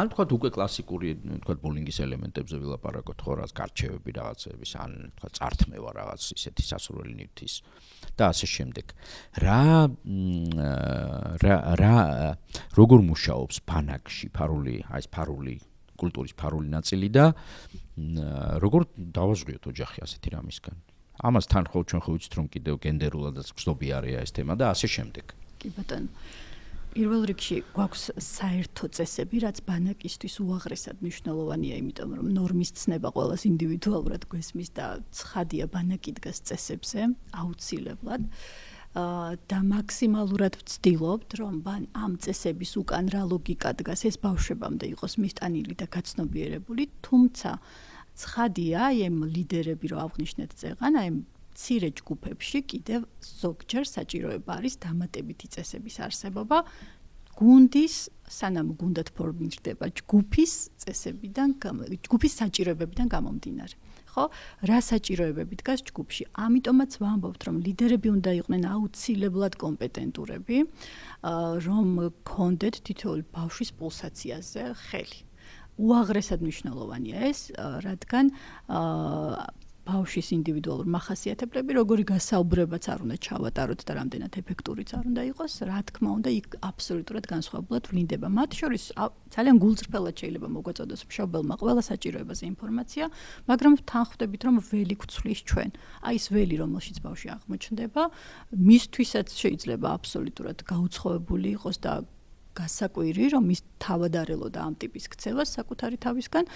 თქვათ უკვე კლასიკური თქვათ ბულინგის ელემენტებზე ვილაპარაკოთ ხო რაც გარჩევები რაღაცების ან თქვათ წართმევა რაღაც ისეთი სასურველი ნივთის და ასე შემდეგ როგორ მუშაობს ბანაკში ფარული კულტურის ფარული ნაწილი და როგორ დავაზღვიოთ ოჯახი ასეთი რამისგან ამას თან ხო ჩვენ ხო ვიცით რომ კიდევ გენდერულადაც გზნობიარეა ეს თემა და ასე შემდეგ კი ბატონო პირველ რიგში გვაქვს საერთო წესები, რაც ბანაკისთვის უაღრესად მნიშვნელოვანია, იმიტომ რომ ნორმის ცნება ყველას ინდივიდუალურად გვესმის და ცხადია ბანაკი დგას წესებზე, აუცილებლად. და მაქსიმალურად ვცდილობთ, რომ ამ წესების უკან რა ლოგიკა დგას, ეს ბავშვებამდე იყოს მისტანილი და გაცნობიერებული, თუმცა ცხადია, აი ამ ლიდერები რო აღნიშნეთ წეღან, აი მცირე ჯგუფებში კიდევ ზოგჯერ საჭიროება არის დამატებითი წესების არსებობა გუნდის სანამ გუნდად ფორმირდება ჯგუფის წესებიდან ჯგუფის საჭიროებებიდან გამომდინარე ხო რა საჭიროებები დგას ჯგუფში ამიტომაც ვამბობთ რომ ლიდერები უნდა იყვნენ აუცილებლად კომპეტენტურები რომ გქონდეთ თითოეული ბავშვის პულსაციაზე ხელი უაღრესად მნიშვნელოვანია ეს რადგან ბავშვის ინდივიდუალურ მახასიათებლები, როგორი გასაუბრებაც არ უნდა ჩავატაროთ და რამდენად ეფექტურიც არ უნდა იყოს, რა თქმა უნდა, იქ აბსოლუტურად განსხვავებულად ვლინდება. მათ შორის ძალიან გულწრფელად შეიძლება მოგვეწოდოს მშობელმა ყველა საჭიროებაზე ინფორმაცია, მაგრამ თან ხვდებით, რომ ველი გვცვლის ჩვენ. აი ეს ველი, რომელშიც ბავშვი აღმოჩნდება, მისთვისაც შეიძლება აბსოლუტურად გაუცხოებული იყოს და გასაკვირი, რომ ის თავადარელო და ამ ტიპის ქცევას საკუთარი თავისგან,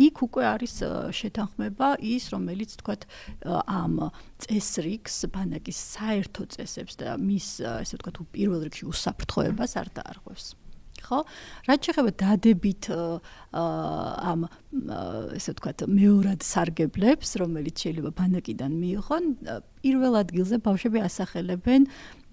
იქ უკვე არის შეთანხმება ის, რომელიც თქვათ ამ წესრიგს, ბანაკის საერთო წესებს და მის, ესე ვთქვათ, პირველ რიგში უსაფრთხოებას არ დაარღვევს. ხო? რაც შეეხება დადებით ამ ესე ვთქვათ, მეორად სარგებლებს, რომელიც შეიძლება ბანაკიდან მიიღონ, პირველ ადგილზე ბავშვები ასახელებენ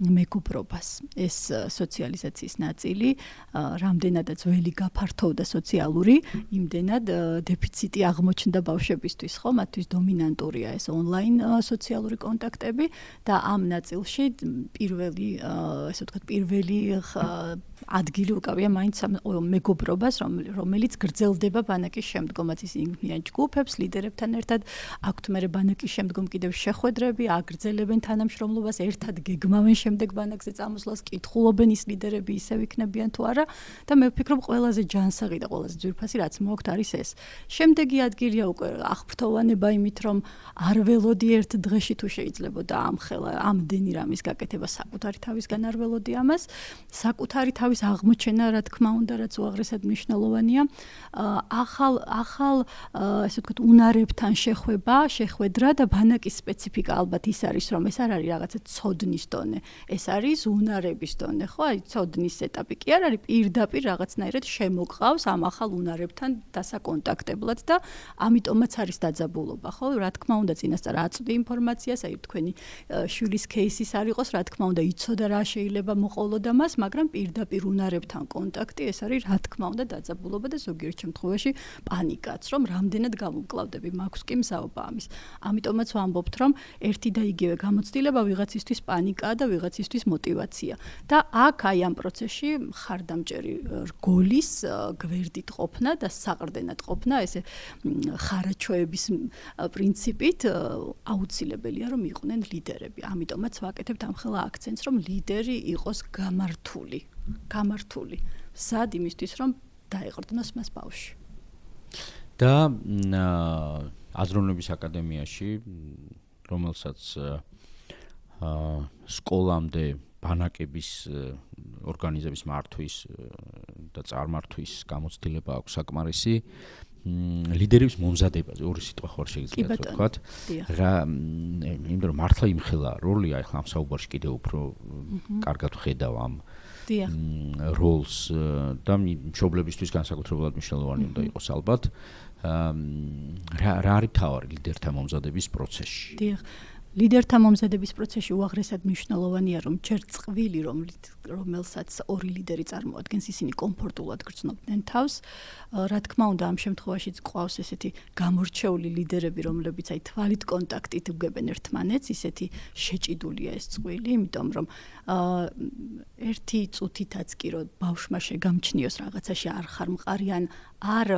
მეგობრობას. ეს სოციალიზაციის ნაწილი, რამდენადაც ველი გაფართოვდა სოციალური, იმდენად დეფიციტი აღმოჩნდა ბავშვებისთვის, ხო? მათთვის დომინანტურია ეს ონლაინ სოციალური კონტაქტები და ამ ნაწილში პირველი, ესე ვთქვათ, პირველი ადგილი უკავია მაინც მეგობრობას, რომელიც გრძელდება ბანაკის შემდგომაც ისინი იქმნიან ჯგუფებს, ლიდერებთან ერთად, აქვთ მერე ბანაკის შემდგომ კიდევ შეხვედრები, აგრძელებენ თანამშრომლობას, ერთად გეგმავენ შემდეგ ბანაკზე წამოსვლას, კითხულობენ ის ლიდერები ისევ იქნებიან თუ არა და მე ვფიქრობ ყველაზე ჯანსაღი და ყველაზე ძვირფასი რაც მოაქვთ არის ეს. შემდეგი ადგილია უკვე აღფრთოვანება იმით, რომ არ ველოდი ერთ დღეში თუ შეიძლებოდა ამდენი რამის გაკეთება საკუთარი თავისგან არ ველოდი ამას, საკუთარი თავის აღმოჩენა რა თქმა უნდა, რაც უაღრესად მნიშვნელოვანია. ახალ ესე ვთქვათ უნარებთან შეხვედრა და ბანაკის სპეციფიკა ალბათ ის არის, რომ ეს არ არის რაღაცა ცოდნის დონე, ეს არის უნარების დონე, ხო? აი ცოდნის ეტაპი კი არ არის, პირდაპირ რაღაცნაირად შემოყავს ამ ახალ უნარებთან დასაკონტაქტებლად და ამიტომაც არის დაძაბულობა, ხო? რა თქმა უნდა, წინასწარ აწვდი ინფორმაციას, აი თქვენი შვილის кейსის არ იყოს, რა თქმა უნდა, იცოდა რა შეიძლება მოყოლოდა მას, მაგრამ პირდაპირ უნარებთან კონტაქტი ეს არის რა თქმა უნდა დაძაბულობა და ზოგიერთ შემთხვევაში პანიკაც, რომ რამდენად გამომკლავდები, მაქვს კი მზაობა ამის. ამიტომაც ვამბობთ, რომ ერთი და იგივე გამოცდილება ვიღაცისთვის პანიკაა და ვიღაცისთვის мотиваცია. და აქ აი ამ პროცესში ხარდამჭერი რგოლის გვერდით ყოფნა და საყრდენად ყოფნა, ესე ხარაჩოების პრინციპით აუცილებელია რომ იყვნენ ლიდერები. ამიტომაც ვაკეთებთ ამხელა აქცენტს, რომ ლიდერი იყოს გამართული. სად იმისთვის რომ დაეყრდნოს მას ბავშვი. და აზროვნების აკადემიაში, რომელსაც სკოლამდე ბანაკების ორგანიზების მართვის და წარმართვის გამოცდილება აქვს საკმარისი, ლიდერების მომზადებაზე ორი სიტყვა ხარ შეიძლება თქვათ. იმიტომ რომ მართლა იმხელა როლია, ახლა ამ საუბარში კიდევ უფრო კარგად ვხედავ ამ როლს და მშობლებისთვის განსაკუთრებულად მნიშვნელოვანი უნდა იყოს ალბათ. რა არის თავარი ლიდერთა მომზადების პროცესში? დიახ. ლიდერთა მომზადების პროცესში უაღრესად მნიშვნელოვანია, რომ ჯერ წყვილი, რომელსაც ორი ლიდერი წარმოადგენს, ისინი კომფორტულად გრძნობდნენ თავს. რა თქმა უნდა, ამ შემთხვევაშიც ყავს ესეთი გამორჩეული ლიდერები, რომლებიც აი თვალით კონტაქტით უგებენ ერთმანეთს, ისეთი შეჭიდულია ეს წყვილი, იმიტომ რომ ერთი წუთითაც კი რომ ბავშვმა შეგამჩნიოს რაღაცაში არ ხარ მყარი ან არ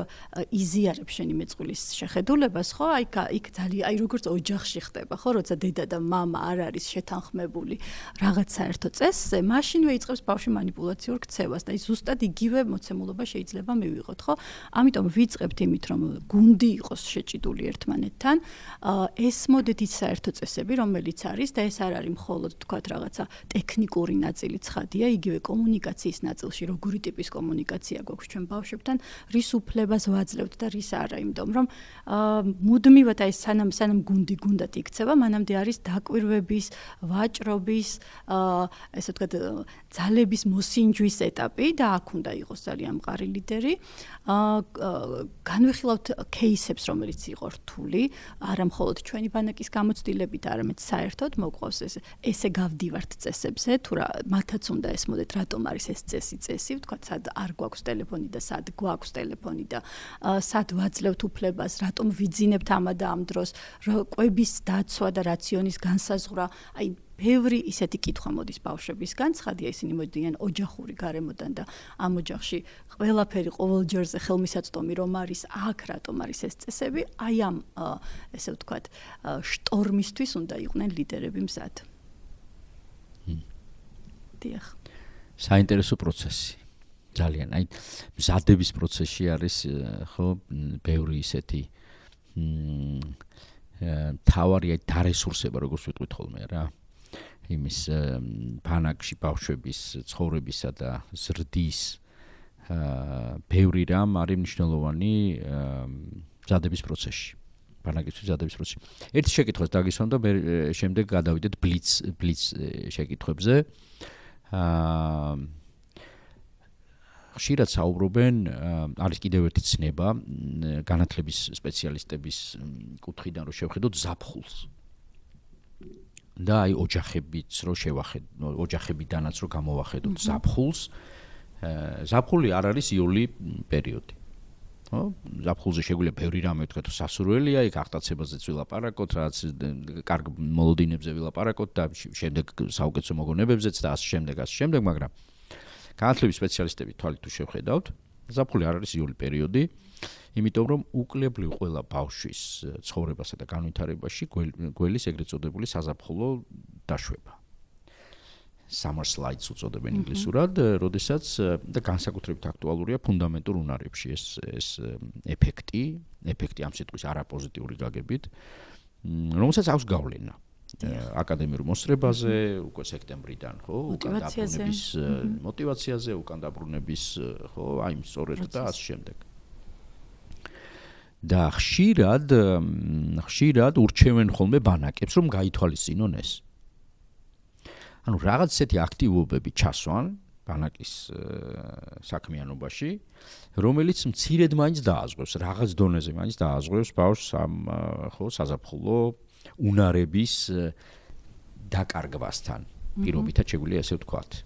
იზიარებ შენი მეწყვილის შეხედულებას, ხო? იქ ძალიან აი როგორც ოჯახში ხდება, ხო? როცა დედა და მამა არ არის შეთანხმებული რაღაც საერთო წესზე, მაშინვე იწყებს ბავშვი манипуляციურ ქცევას და ის ზუსტად იგივე მოცემულობა შეიძლება მივიღოთ, ხო? ამიტომ ვიწყებთ იმით, რომ გუნდი იყოს შეჭიდული ერთმანეთთან, ესმოდეთ ის საერთო წესები, რომელიც არის და ეს არ არის მხოლოდ თქვათ რაღაცა ტექნიკური ნაწილი ცხადია, იგივე კომუნიკაციის ნაწილში, როგორი ტიპის კომუნიკაცია გვაქვს ჩვენ ბავშვებთან, რის უფლებას ვაძლევთ და რის არა, იმიტომ რომ მუდმივად აი სანამ გუნდი გუნდად იქცევა, მანამდე არის დაკვირვების, ვაჭრობის, ესე ვთქვათ, ძალების მოსინჯვის ეტაპი და აქ უნდა იყოს ძალიან მყარი ლიდერი. განვიხილავთ кейსებს, რომელიც იყო რთული, არა მხოლოდ ჩვენი ბანაკის გამოცდილებით, არამედ საერთოდ მოყვავს ესე გავდივართ წესებზე, თუ რა მათაც უნდა ესმოდეთ, რატომ არის ეს წესი, ვთქვათ, სად არ გვაქვს ტელეფონი და სად გვაქვს ტელეფონი და სად ვაძლევთ უფლებას, რატომ ვიძინებთ ამა და ამ დროს, კვების დაცვა და რაციონის განსაზღვრა, აი ბევრი ისეთი კითხვა მოდის ბავშვებისგან, ცხადია ისინი მოდიან ოჯახური გარემოდან და ამ ოჯახში ყველაფერი ყოველ ჯერზე ხელმისაწვდომი რომ არის, აქ რატომ არის ეს წესები, აი ამ ესე ვთქვათ, შტორმისთვის უნდა იყვნენ ლიდერები მზად. დიახ. საინტერესო პროცესი. ძალიან, აი მზადების პროცესში არის ხო ბევრი ისეთი თავარი დარესურსება, როგორც ვიტყვით ხოლმე რა. იმის ბანაკში ბავშვების ცხოვრებისა და ზრდის ბევრი რამ არის მნიშვნელოვანი მზადების პროცესში. ბანაკისთვის მზადების პროცესში. ერთი შეკითხვას დაგისვამ და შემდეგ გადავიდეთ ბლიც შეკითხვებზე. ხშირად საუბრობენ, არის კიდევ ერთი ცნება განათლების სპეციალისტების კუთხიდან რომ შევხედოთ ზაფხულს. და აი ოჯახებიდანაც რომ გამოვახედოთ ზაფხულს. ზაფხული არ არის იული პერიოდი. ხო? ზაფხულზე შეგვიძლია ბევრი რამე ვთქვათ, სასურველია, იქ აღტაცებაზეც ვილაპარაკოთ, რაც კარგ მოლოდინებზე ვილაპარაკოთ და შემდეგ საუკეთესო მოგონებებზეც და ასე შემდეგ, მაგრამ განათლების სპეციალისტები თვალით თუ შევხედავთ, ზაფხული არ არის იული პერიოდი, იმიტომ რომ უკლებლივ ყველა ბავშვის ცხოვრებასა და განვითარებაში გველის ეგრეთ წოდებული საზაფხულო დაშვება. Summer slides უწოდებენ ინგლისურად, როდესაც და განსაკუთრებით აქტუალურია ფუნდამენტურ უნარებში ეს ეფექტი ამ სიტყვის არაპოზიტიური გაგებით, რომელსაც აქვს გავლენა აკადემიურ მოსწრებაზე, უკვე სექტემბრიდან, ხო, უკან დაბრუნების მოტივაციაზე, უკან დაბრუნების, ხო, აი სწორედ და ასე შემდეგ. და ხშირად ურჩევენ ხოლმე ბანაკებს, რომ გაითვალისწინონ ეს. ანუ რაღაც ესეთი აქტივობები ჩასვან ბანაკის საქმიანობაში, რომელიც მცირედ მაინც დააზღვევს, რაღაც დონეზე მაინც დააზღვევს ბავშვს ამ საზაფხულო უნარების დაკარგვასთან. პირობითად შეგვიძლია ესე ვთქვათ.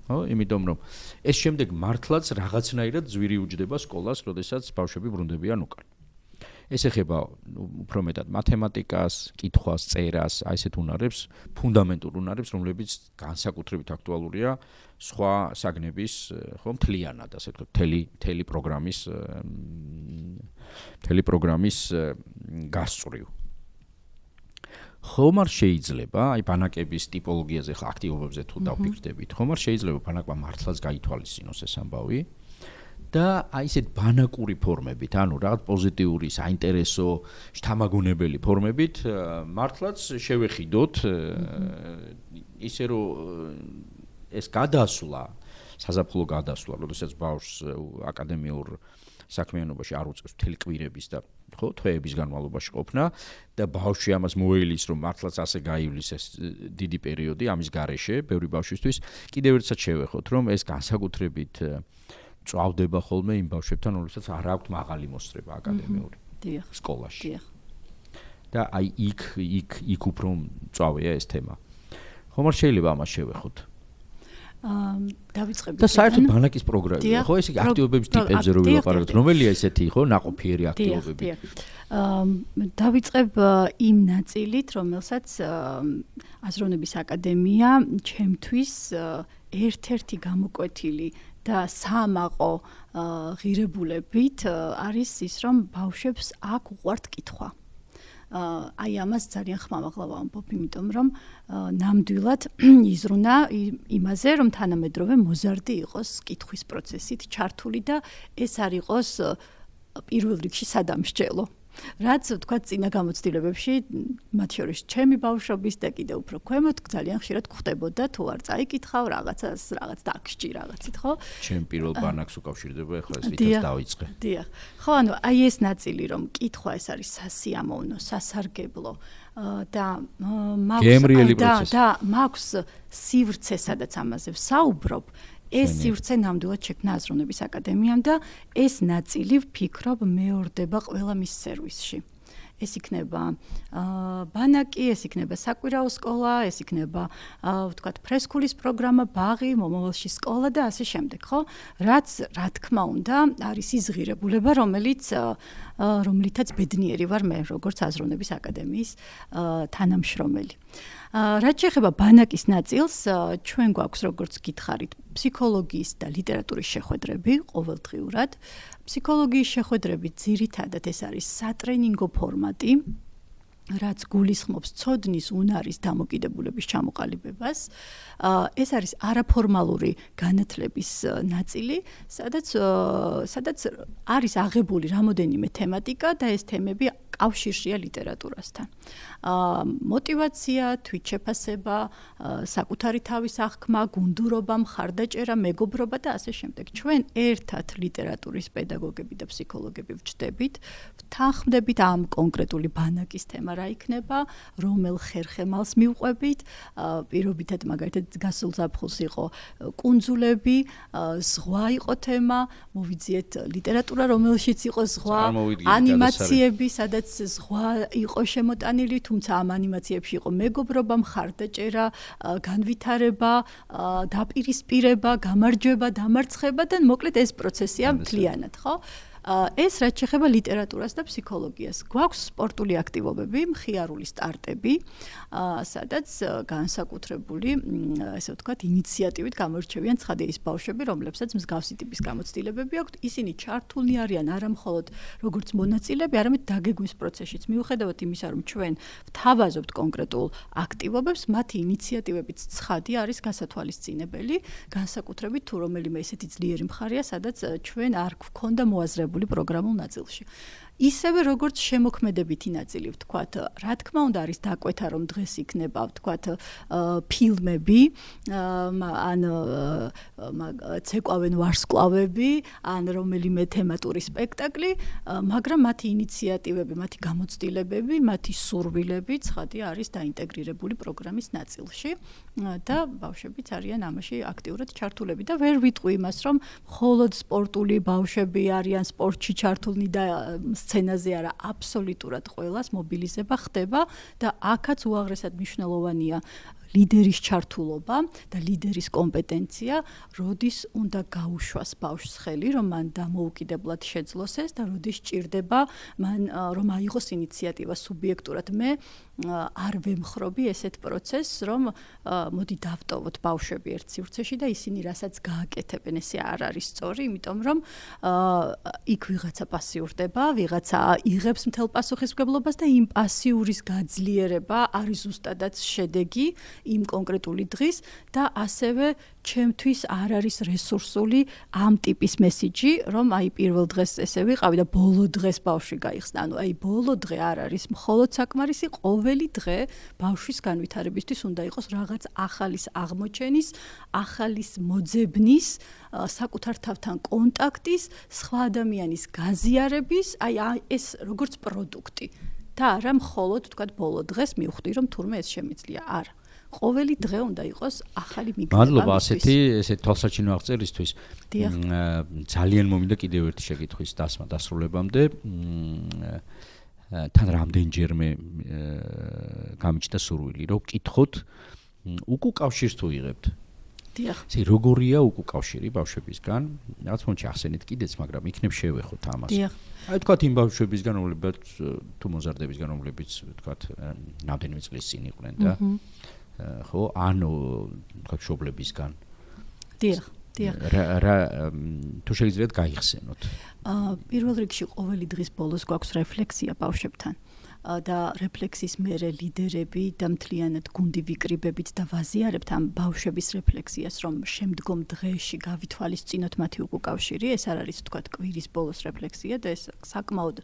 იმიტომ რომ ეს შემდეგ მართლაც რაღაცნაირად ძვირი უჯდება სკოლას, როდესაც ბავშვები ბრუნდებიან უკან. ეს ეხება უფრო მეტად მათემატიკას, კითხვას, წერას, აი ესეთ უნარებს, ფუნდამენტურ უნარებს, რომლებიც განსაკუთრებით აქტუალურია სხვა საგნების, მთლიანად, ასე ვთქვათ, მთელი პროგრამის გასწვრივ. ხომ არ შეიძლება, აი ბანაკების ტიპოლოგიაზე ხა აქტივობებზე თუ დავფიქრდებით, ხომ არ შეიძლება ბანაკმა მართლაც გაითვალისწინოს ეს ამბავი და აი ესეთ ბანაკური ფორმებით, ანუ რაღაც პოზიტიური, საინტერესო, შთამაგონებელი ფორმებით მართლაც შევეხიდოთ ისე რომ ეს გადასვლა, საზაფხულო გადასვლა, როდესაც ბავშვს აკადემიურ საქმიანობაში არ უწევს მთელი კვირების და თვეების განმავლობაში ყოფნა და ბავშვი ამას მოელის, რომ მართლაც ასე გაივლის ეს დიდი პერიოდი ამის გარეშე, ბევრი ბავშვისთვის, კიდევ ერთად შევეხოთ, რომ ეს განსაკუთრებით წვავდება ხოლმე იმ ბავშვებთან, რომლებსაც არ აქვთ მაღალი მოსწრება აკადემიური სკოლაში. და აი იქ უფრო წვავია ეს თემა. ხომ არ შეიძლება ამას შევეხოთ? დავიწყებ და საერთოდ ბანაკის პროგრამები, ხო, ეს იგი აქტივობების ტიპებზე რო ვილაპარაკოთ, რომელია ესეთი, ხო, ნაყოფიერი აქტივობები? დავიწყებ იმ ნაწილით, რომელსაც აზროვნების აკადემია ჩემთვის ერთ-ერთი გამოკვეთილი და საამაყო ღირებულებით არის ის, რომ ბავშვებს აქ უყვართ კითხვა. აი ამას ძალიან ხმამაღლა ვამბობ, იმიტომ რომ ნამდვილად იზრუნა იმაზე, რომ თანამედროვე მოზარდი იყოს კითხვის პროცესით ჩართული და ეს არ იყოს პირველ რიგში სადამსჯელო. რაც თქვა წინა გამოცდილებებში, მათ შორის ჩემი ბავშვობის და კიდევ უფრო ქვემოთ ძალიან ხშირად გვხდებოდა, თუ არ წაიკითხავ რაღაც დაგსჯი რაღაცით, ხო? ჩემ პირველ ბანაკს უკავშირდება, ეხლა ეს რითაც დავიწყე. დიახ. ხო, ანუ აი ეს ნაწილი, რომ კითხვა ეს არის სასიამოვნო, სასარგებლო და მაქვს სივრცე, სადაც ამაზე ვსაუბრობ. ეს სივრცე ნამდვილად შექმნა აზროვნების აკადემიამ და ეს ნაწილი ვფიქრობ მეორდება ყველა მის სერვისში. ეს იქნება ბანაკი, ეს იქნება საკვირაო სკოლა, ეს იქნება ვთქვათ ფრესკულის პროგრამა, ბაღი, მომავალში სკოლა და ასე შემდეგ, ხო? რაც რა თქმა უნდა არის ის ღირებულება, რომლითაც ბედნიერი ვარ მე, როგორც აზროვნების აკადემიის თანამშრომელი. რაც შეეხება ბანაკის ნაწილს, ჩვენ გვაქვს როგორც გითხარით, ფსიქოლოგიის და ლიტერატურის შეხვედრები ყოველდღიურად. ფსიქოლოგიის შეხვედრები ძირითადად ეს არის სატრენინგო ფორმატი, რაც გულისხმობს ცოდნის უნარის დამოკიდებულების ჩამოყალიბებას. ეს არის არაფორმალური განათლების ნაწილი, სადაც არის აღებული რამოდენიმე თემატიკა და ეს თემები კავშირშია ლიტერატურასთან. მოტივაცია, თვითშეფასება, საკუთარი თავის აღქმა, გუნდურობა, მხარდაჭერა, მეგობრობა და ასე შემდეგ. ჩვენ ერთად ლიტერატურის პედაგოგები და ფსიქოლოგები ვჩდებით, ვთანხმდებით ამ კონკრეტული ბანაკის თემა რა იქნება, რომელ ხერხემალს მივყვებით, პირობითად მაგალითად გასულ ზაფხულს იყო კუნძულები, ზღვა იყო თემა, მოვიძიეთ ლიტერატურა, რომელშიც იყო ზღვა, ანიმაციები, სადაც ზღვა იყო შემოტანილი, თუმცა ამ ანიმაციებში იყო მეგობრობა, მხარდაჭერა, განვითარება, დაპირისპირება, გამარჯვება, დამარცხება და მოკლედ ეს პროცესია მთლიანად, ხო? ეს რაც შეეხება ლიტერატურას და ფსიქოლოგიას. გვაქვს სპორტული აქტივობები, მხიარული სტარტები, სადაც განსაკუთრებული, ესე ვთქვათ, ინიციატივით გამორჩევიან ცხადეის ბავშვები, რომლებსაც მსგავსი ტიპის გამოცდილებები აქვთ. ისინი ჩართულნი არიან არა მხოლოდ როგორც მონაწილეები, არამედ დაგეგმვის პროცესშიც. მიუხედავად იმისა, რომ ჩვენ ვთავაზობთ კონკრეტულ აქტივობებს, მათი ინიციატივებიც ცხადი არის გასათვალისწინებელი, განსაკუთრებით თუ რომელიმე ესეთი ძლიერი მხარეა, სადაც ჩვენ არ გვქონდა მოაზრებული პროგრამულ ნაწილში. ისევე როგორც შემოქმედებითი ნაწილი ვთქვათ, რა თქმა უნდა არის დაკვეთა რომ დღეს იქნება ვთქვათ ფილმები, ან ცეკვავენ ვარსკვლავები, ან რომელიმე თემატური სპექტაკლი, მაგრამ მათი ინიციატივები, მათი გამოცდილებები, მათი სურვილები ცხადია არის დაინტეგრირებული პროგრამის ნაწილში და ბავშვებიც არიან ამაში აქტიურად ჩართულები და ვერ ვიტყვი იმას, რომ მხოლოდ სპორტული ბავშვები არიან სპორტში ჩართულნი და სცენაზე არა, აბსოლუტურად ყველას მობილიზება ხდება და აქაც უაღრესად მნიშვნელოვანია ლიდერის ჩართულობა და ლიდერის კომპეტენცია, როდის უნდა გაუშვას ბავშვს ხელი, რომ მან დამოუკიდებლად შეძლოს ეს და როდის ჭირდება მან რომ აიღოს ინიციატივა სუბიექტურად. მე არ ვემხრობი ესეთ პროცესს, რომ მოდი დავტოვოთ ბავშვები ერთ სივრცეში და ისინი რასაც გააკეთებენ, ესე არ არის სწორი, იმიტომ რომ იქ ვიღაცა პასიურდება, ვიღაცა იღებს მთელ პასუხისმგებლობას და იმ პასიურის გაძლიერება არის ზუსტადაც შედეგი იმ კონკრეტული დღის და ასევე ჩემთვის არ არის რესურსული ამ ტიპის მესიჯი, რომ აი პირველ დღეს ესე ვიყავი და ბოლო დღეს ბავშვი გაიხსნა. ანუ აი ბოლო დღე არ არის მხოლოდ საკმარისი, ყოველი დღე ბავშვის განვითარებისთვის უნდა იყოს რაღაც ახალის აღმოჩენის, ახალის მოძებნის, საკუთარ თავთან კონტაქტის, სხვა ადამიანის გაზიარების, აი ეს როგორც პროდუქტი. და არა მხოლოდ თქვათ ბოლო დღეს მივხვდი რომ თურმე ეს შემიძლია. არა. ყოველი დღე უნდა იყოს ახალი მიგდება. მადლობა ასეთი თვალსაჩინო აღწერისთვის. ძალიან მომინდა კიდევ ერთი შეკითხვის დასმა დასრულებამდე. თან რამდენჯერმე გამიჩნდა სურვილი, რომ ვკითხოთ უკუკავშირს თუ იღებთ. დიახ. როგორია უკუკავშირი ბავშვებისგან? რაც მომჩი ახსენეთ კიდეც, მაგრამ იქნებ შევეხოთ ამას. დიახ. აი თქვათ იმ ბავშვებისგან, რომლებიც თუ მოზარდებისგან, რომლებიც თქვათ რამდენიმე წლის წინ იყვნენ და ხო, ანუ თქვათ მშობლებისგან. დიახ. რა თუ შეგიძლიათ გაიხსენოთ? პირველ რიგში ყოველი დღის ბოლოს გვაქვს რეფლექსია ბავშვებთან. და რეფლექსის მერე ლიდერები და მთლიანად გუნდი ვიკრიბებით და ვაზიარებთ ამ ბავშვების რეფლექსიას, რომ შემდგომ დღეში გავითვალისწინოთ მათი უკუკავშირი, ეს არ არის თქვათ კვირის ბოლოს რეფლექსია და ეს საკმაოდ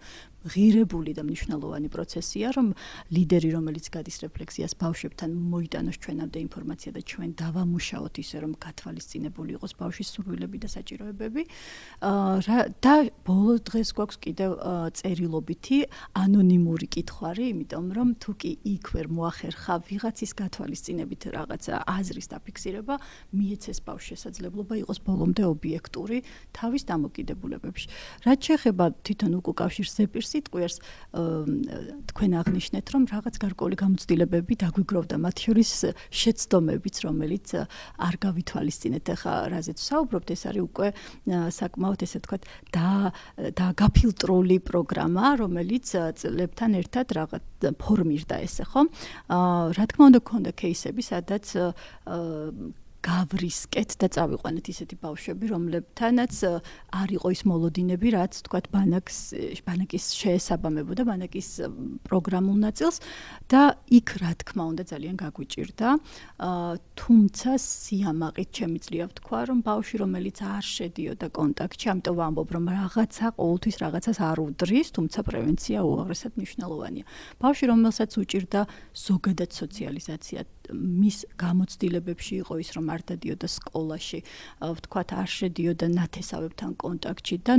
ღირებული და მნიშვნელოვანი პროცესია, რომ ლიდერი, რომელიც გადის რეფლექსიას ბავშვებთან, მოიტანოს ჩვენამდე ინფორმაცია და ჩვენ დავამუშაოთ ისე, რომ გათვალისწინებული იყოს ბავშვის სურვილები და საჭიროებები. და ბოლო დღეს გვაქვს კიდევ წერილობითი ანონიმური კითხვარი, იმიტომ რომ თუ კი იქ ვერ მოახერხა ვიღაცის გათვალისწინებით რაღაცა აზრის დაფიქსირება, მიეცეს ბავშვს შესაძლებლობა იყოს ბოლომდე ობიექტური თავის დამოკიდებულებებში. რაც შეეხება თვითონ უკუკავშირს ზეპირს სიტყვიერს, თქვენ აღნიშნეთ, რომ რაღაც გარკვეული გამოცდილებები დაგვიგროვდა, მათ შორის შეცდომებიც, რომელიც არ გავითვალისწინეთ. ახლა რაზეც საუბრობთ, ეს არის უკვე საკმაოდ ესე ვთქვათ და გაფილტრული პროგრამა, რომელიც წლებთან ერთად რაღაც ფორმირდა ესე, ხო? რა თქმა უნდა, ქონდა кейსები, სადაც გავრისკეთ და წავიყვანეთ ისეთი ბავშვები, რომლებთანაც არ იყო ის მოლოდინები, რაც თქვათ ბანაკის შეესაბამებოდა ბანაკის პროგრამულ ნაწილს და იქ რა თქმა უნდა ძალიან გაგვიჭირდა. თუმცა სიამაყით შემიძლია ვთქვა, რომ ბავშვი, რომელიც არ შედიოდა კონტაქტში, ამიტომ ვამბობ, რომ რაღაცა ყოველთვის რაღაცას არ უდრის, თუმცა პრევენცია უაღრესად მნიშვნელოვანია. ბავშვი, რომელსაც უჭირდა ზოგადად სოციალიზაცია, მის გამოცდილებებში იყო ის, რომ არ დადიოდა სკოლაში, ვთქვათ, არ შედიოდა ნათესავებთან კონტაქტში და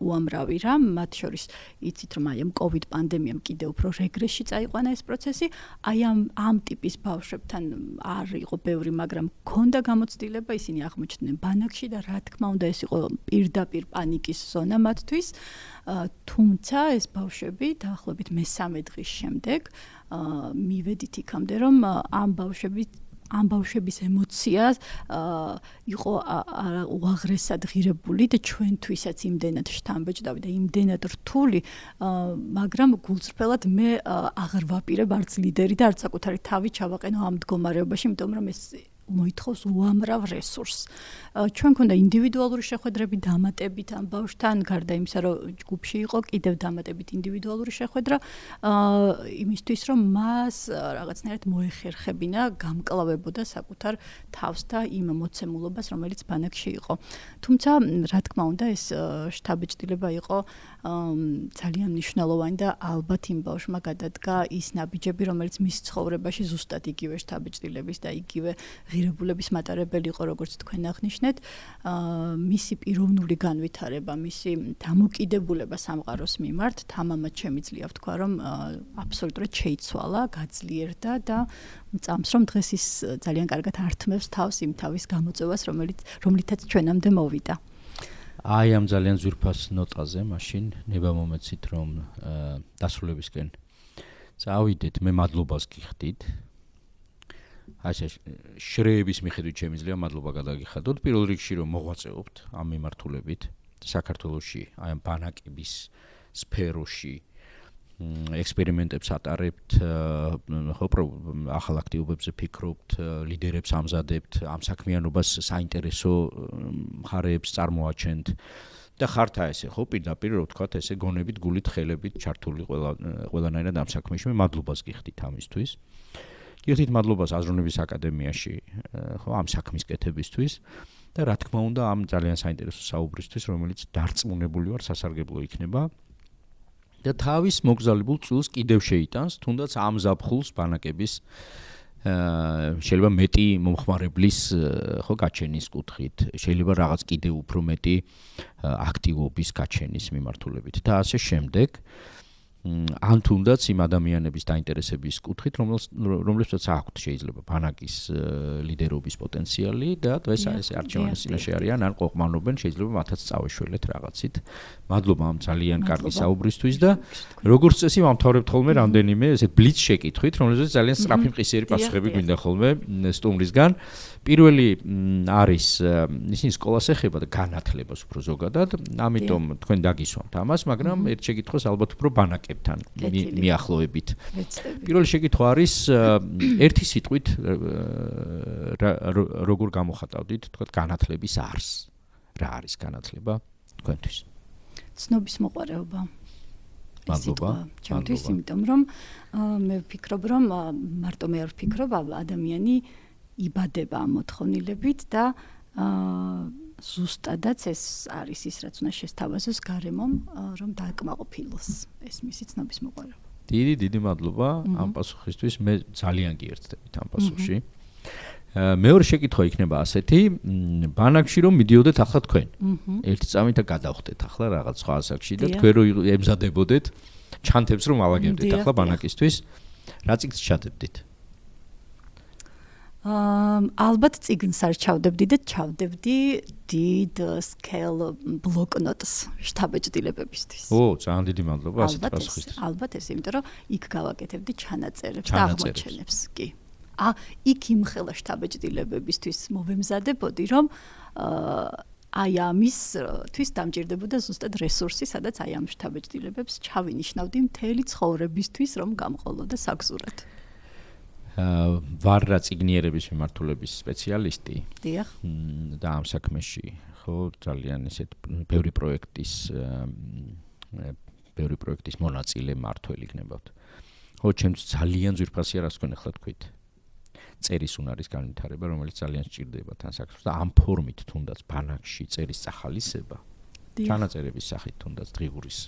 უამრავი რამ, მათ შორის იცით, რომ აი ამ COVID პანდემიამ კიდევ უფრო რეგრესში წაიყვანა ეს პროცესი, აი ამ ტიპის ბავშვებთან არ იყო ბევრი, მაგრამ ქონდა გამოცდილება, ისინი აღმოჩნდნენ ბანაკში და რა თქმა უნდა ეს იყო პირდაპირ პანიკის ზონა მათთვის, თუმცა ეს ბავშვები დაახლოებით მე-3 დღის შემდეგ მივედით იქამდე, რომ ამ ბავშვების ემოცია იყო უაღრესად ღირებული და ჩვენთვისაც იმდენად შთამბეჭდავი და იმდენად რთული, მაგრამ გულწრფელად მე აღარ ვაპირებ არც ლიდერი და არც საკუთარი თავი ჩავაყენო ამ მდგომარეობაში, იმიტომ რომ ეს მოითხოვს უამრავ რესურსს. ჩვენ გვქონდა ინდივიდუალური შეხვედრები დამატებით ამ ბავშვთან, გარდა იმისა, რომ ჯგუფში იყო კიდევ დამატებით ინდივიდუალური შეხვედრა, იმისთვის, რომ მას რაღაცნაირად მოეხერხებინა, გამკლავებოდა საკუთარ თავს და იმ მოცემულობას, რომელიც ბანაკში იყო. თუმცა, რა თქმა უნდა, ეს შთაბეჭდილება იყო ძალიან მნიშვნელოვანი და ალბათ იმ ბავშვმა გადადგა ის ნაბიჯები, რომელიც მის ცხოვრებაში ზუსტად იგივე შთაბეჭდილების და იგივე ღირებულების მატარებელი იყო, როგორც თქვენ აღნიშნეთ, მისი პიროვნული განვითარება, მისი დამოკიდებულება სამყაროს მიმართ, თამამად შემიძლია ვთქვა, რომ აბსოლუტურად შეიცვალა, გაძლიერდა და მწამს, რომ დღეს ის ძალიან კარგად ართმევს თავს იმ თავის გამოწვევას, რომლითაც ჩვენამდე მოვიდა. აი ამ ძალიან ძვირფას ნოტაზე მაშინ ნება მომეცით, რომ დასრულებისკენ წავიდეთ, მე მადლობას გიხდით. ასე შრეების მიხედვით შემიძლია მადლობა გადაგიხადოთ. პირველ რიგში რომ მოღვაწეობთ ამ მიმართულებით საქართველოში, აი ამ ბანაკების სფეროში ექსპერიმენტებს ატარებთ, ახალ აქტივობებზე ფიქრობთ, ლიდერებს ამზადებთ, ამ საქმიანობას საინტერესო მხარეებს წარმოაჩენთ და ხართ ესე ხო პირდაპირ რო ვთქვათ ესე გონებით, გულით, ხელებით ჩართული ყველანაირად ამ საქმეში. მე მადლობას გიხდით ამისთვის. გიხდით მადლობას აზროვნების აკადემიაში, ხო, ამ საქმის კეთებისთვის და რა თქმა უნდა ამ ძალიან საინტერესო საუბრისთვის, რომელიც დარწმუნებული ვარ სასარგებლო იქნება. და თავის მოგზაურებულ წილს კიდევ შეიტანს, თუნდაც ამ ზაფხულს ბანაკების შეიძლება მეტი მომხმარებლის ხო გაჩენის კუთხით, შეიძლება რაღაც კიდევ უფრო მეტი აქტივობის გაჩენის მიმართულებით და ასე შემდეგ. ან თუნდაც იმ ადამიანების დაინტერესების კუთხით, რომლებსაც აქვთ შეიძლება ბანაკის ლიდერობის პოტენციალი და დღეს ეს არჩევანის წინაშე არიან, ან ყოყმანობენ, შეიძლება მათაც წავეშველეთ რაღაცით. მადლობა ამ ძალიან კარგი საუბრისთვის და როგორც წესი ვამთავრებთ ხოლმე რამდენიმე ესეთ ბლიც შეკითხვით, რომელზეც ძალიან სწრაფი მყისიერი პასუხები გვინდა ხოლმე სტუმრისგან. პირველი არის ისინი სკოლას ეხება და განათლებას უფრო ზოგადად, ამიტომ თქვენ დაგისვამთ ამას, მაგრამ ერთ შეკითხვას ალბათ უფრო ბანაკებთან მიახლოებით. პირველი შეკითხვა არის ერთი სიტყვით როგორ გამოხატავდით, თქვათ განათლების არსს. რა არის განათლება თქვენთვის? ცნობის მოყარეობა. მადლობა. ჩემთვის, იმიტომ რომ მე ვფიქრობ, რომ მარტო მე არ ვფიქრობ, ადამიანი იბადება ამ მოთხოვნილებით და ზუსტადაც ეს არის ის, რაც უნდა შესთავაზოს გარემომ, რომ დააკმაყოფილოს ეს მისი ცნობის მოყარეობა. დიდი მადლობა ამ პასუხისთვის. მე ძალიან გიერთდებით ამ პასუხში. მეორე შეკითხვა იქნება ასეთი, ბანაკში რომ მიდიოდეთ ახლა თქვენ. ერთი წამით და გადავხდეთ ახლა რაღაც სხვა ასაკში და თქვენ რო ემზადებოდეთ ჩანთებს რომ ავაგებდით ახლა ბანაკისთვის, რა წიგნს ჩადებდით? ალბათ წიგნს არ ჩავდებდი და ჩავდებდი დიდ სკეილ ბლოკნოტს შთაბეჭდილებებისთვის. ძალიან დიდი მადლობა ასეთ პასუხისთვის. ალბათ ეს, იმიტომ რომ იქ გავაკეთებდი ჩანაწერებს და აღმოჩენებს, კი. იქ იმხელა შთაბეჭდილებებისთვის მოვემზადებოდი, რომ აი ამისთვის დამჭირდებოდა ზუსტად რესურსი, სადაც აი ამ შთაბეჭდილებებს ჩავინიშნავდი მთელი ცხოვრებისთვის, რომ გამყოლოდა საგზურად. ვარ რა წიგნიერების მიმართულების სპეციალისტი. დიახ. და ამ საქმეში ხო ძალიან ესეთ ბევრი პროექტის მონაწილე მართველი გნებავთ. ხო, ჩემს ძალიან ძვირფასი არას თქვენ ახლა თქვით. წერის უნარის განვითარება, რომელიც ძალიან სჭირდება თან საქმეს და ამ ფორმით თუნდაც ბანაკში წერის სახალისება, ჩანაწერების სახით თუნდაც დღიგურის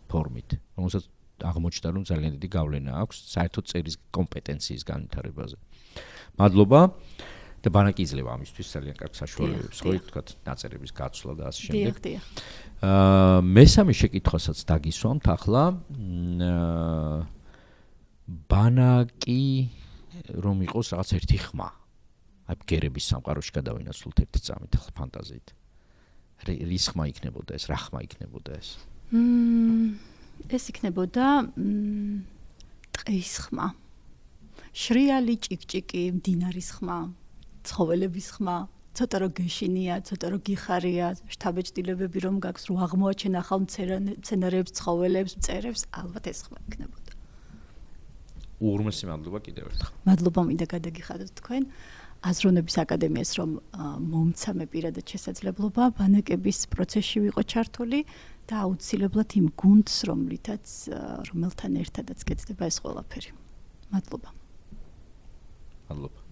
ფორმით, რომელსაც აღმოჩნდა რომ ძალიან დიდი გავლენა აქვს საერთოდ წერის კომპეტენციის განვითარებაზე. მადლობა და ბანაკი იძლევა ამისთვის ძალიან კარგ საშუალებებს, ხო ითქვათ, ნაწერების გაცვლა და ასე შემდეგ. დიახ. მესამე შეკითხვასაც დაგისვამთ ახლა. ბანაკი რომ იყოს რაღაც ერთი ხმა. აი ბგერების სამყაროში გადავინაცვლოთ ერთი წამით ახლა ფანტაზიით. რის ხმა იქნებოდა ეს, რა ხმა იქნებოდა ეს? ეს იქნებოდა ტყის ხმა. შრიალი ჭიკჭიკი, მდინარის ხმა, ცხოველების ხმა, ცოტა რო გეშინია, ცოტა რო გიხარია, შთაბეჭდილებები რომ გაქვს, რო აღმოაჩენ ახალ მცენარეებს, ცხოველებს, მწერებს, ალბათ ეს ხმა იქნებოდა. უღრმესი მადლობა კიდევ ერთხელ. მადლობა მინდა გადაგიხადოთ თქვენ. აზროვნების აკადემიას რომ მომცა მე პირადად შესაძლებლობა ბანაკების პროცესში ვიყო ჩართული და აუცილებლად იმ გუნდს რომელთან ერთადაც კეთდება ეს ყველაფერი. მადლობა. მადლობა.